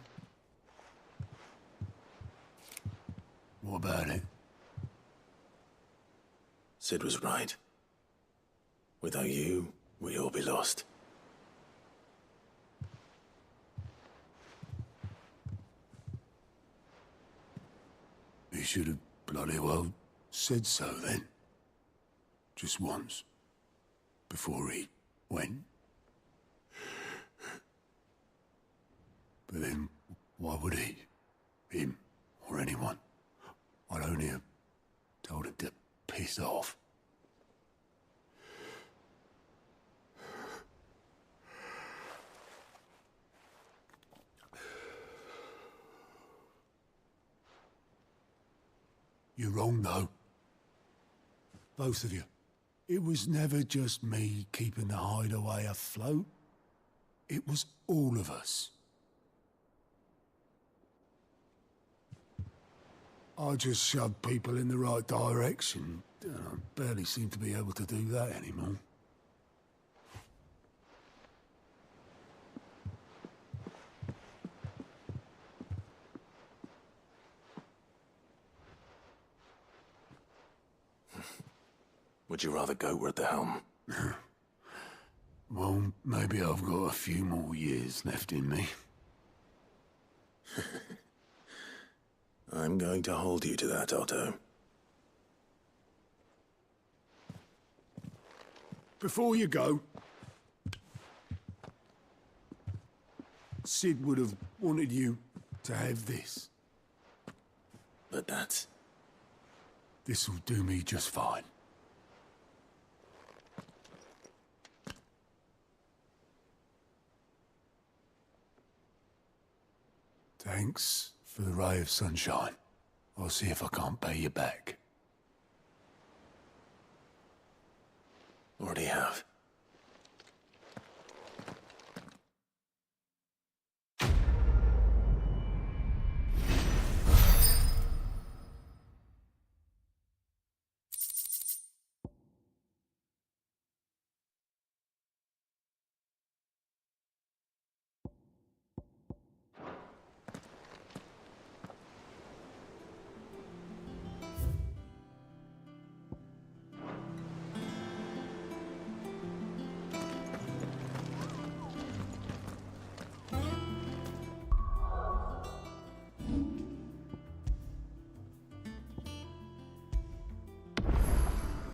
What about it? Sid was right. Without you, we'd all be lost. He should have bloody well said so then. Just once. Before he went. But then, why would he? Him, or anyone? I'd only have told him to piss off. You're wrong, though. Both of you. It was never just me keeping the hideaway afloat. It was all of us. I just shoved people in the right direction. I barely seem to be able to do that anymore. Would you rather go at the helm? Well, maybe I've got a few more years left in me. I'm going to hold you to that, Otto. Before you go, Sid would have wanted you to have this. But that's... This'll do me just fine. Thanks for the ray of sunshine. I'll see if I can't pay you back. Already have.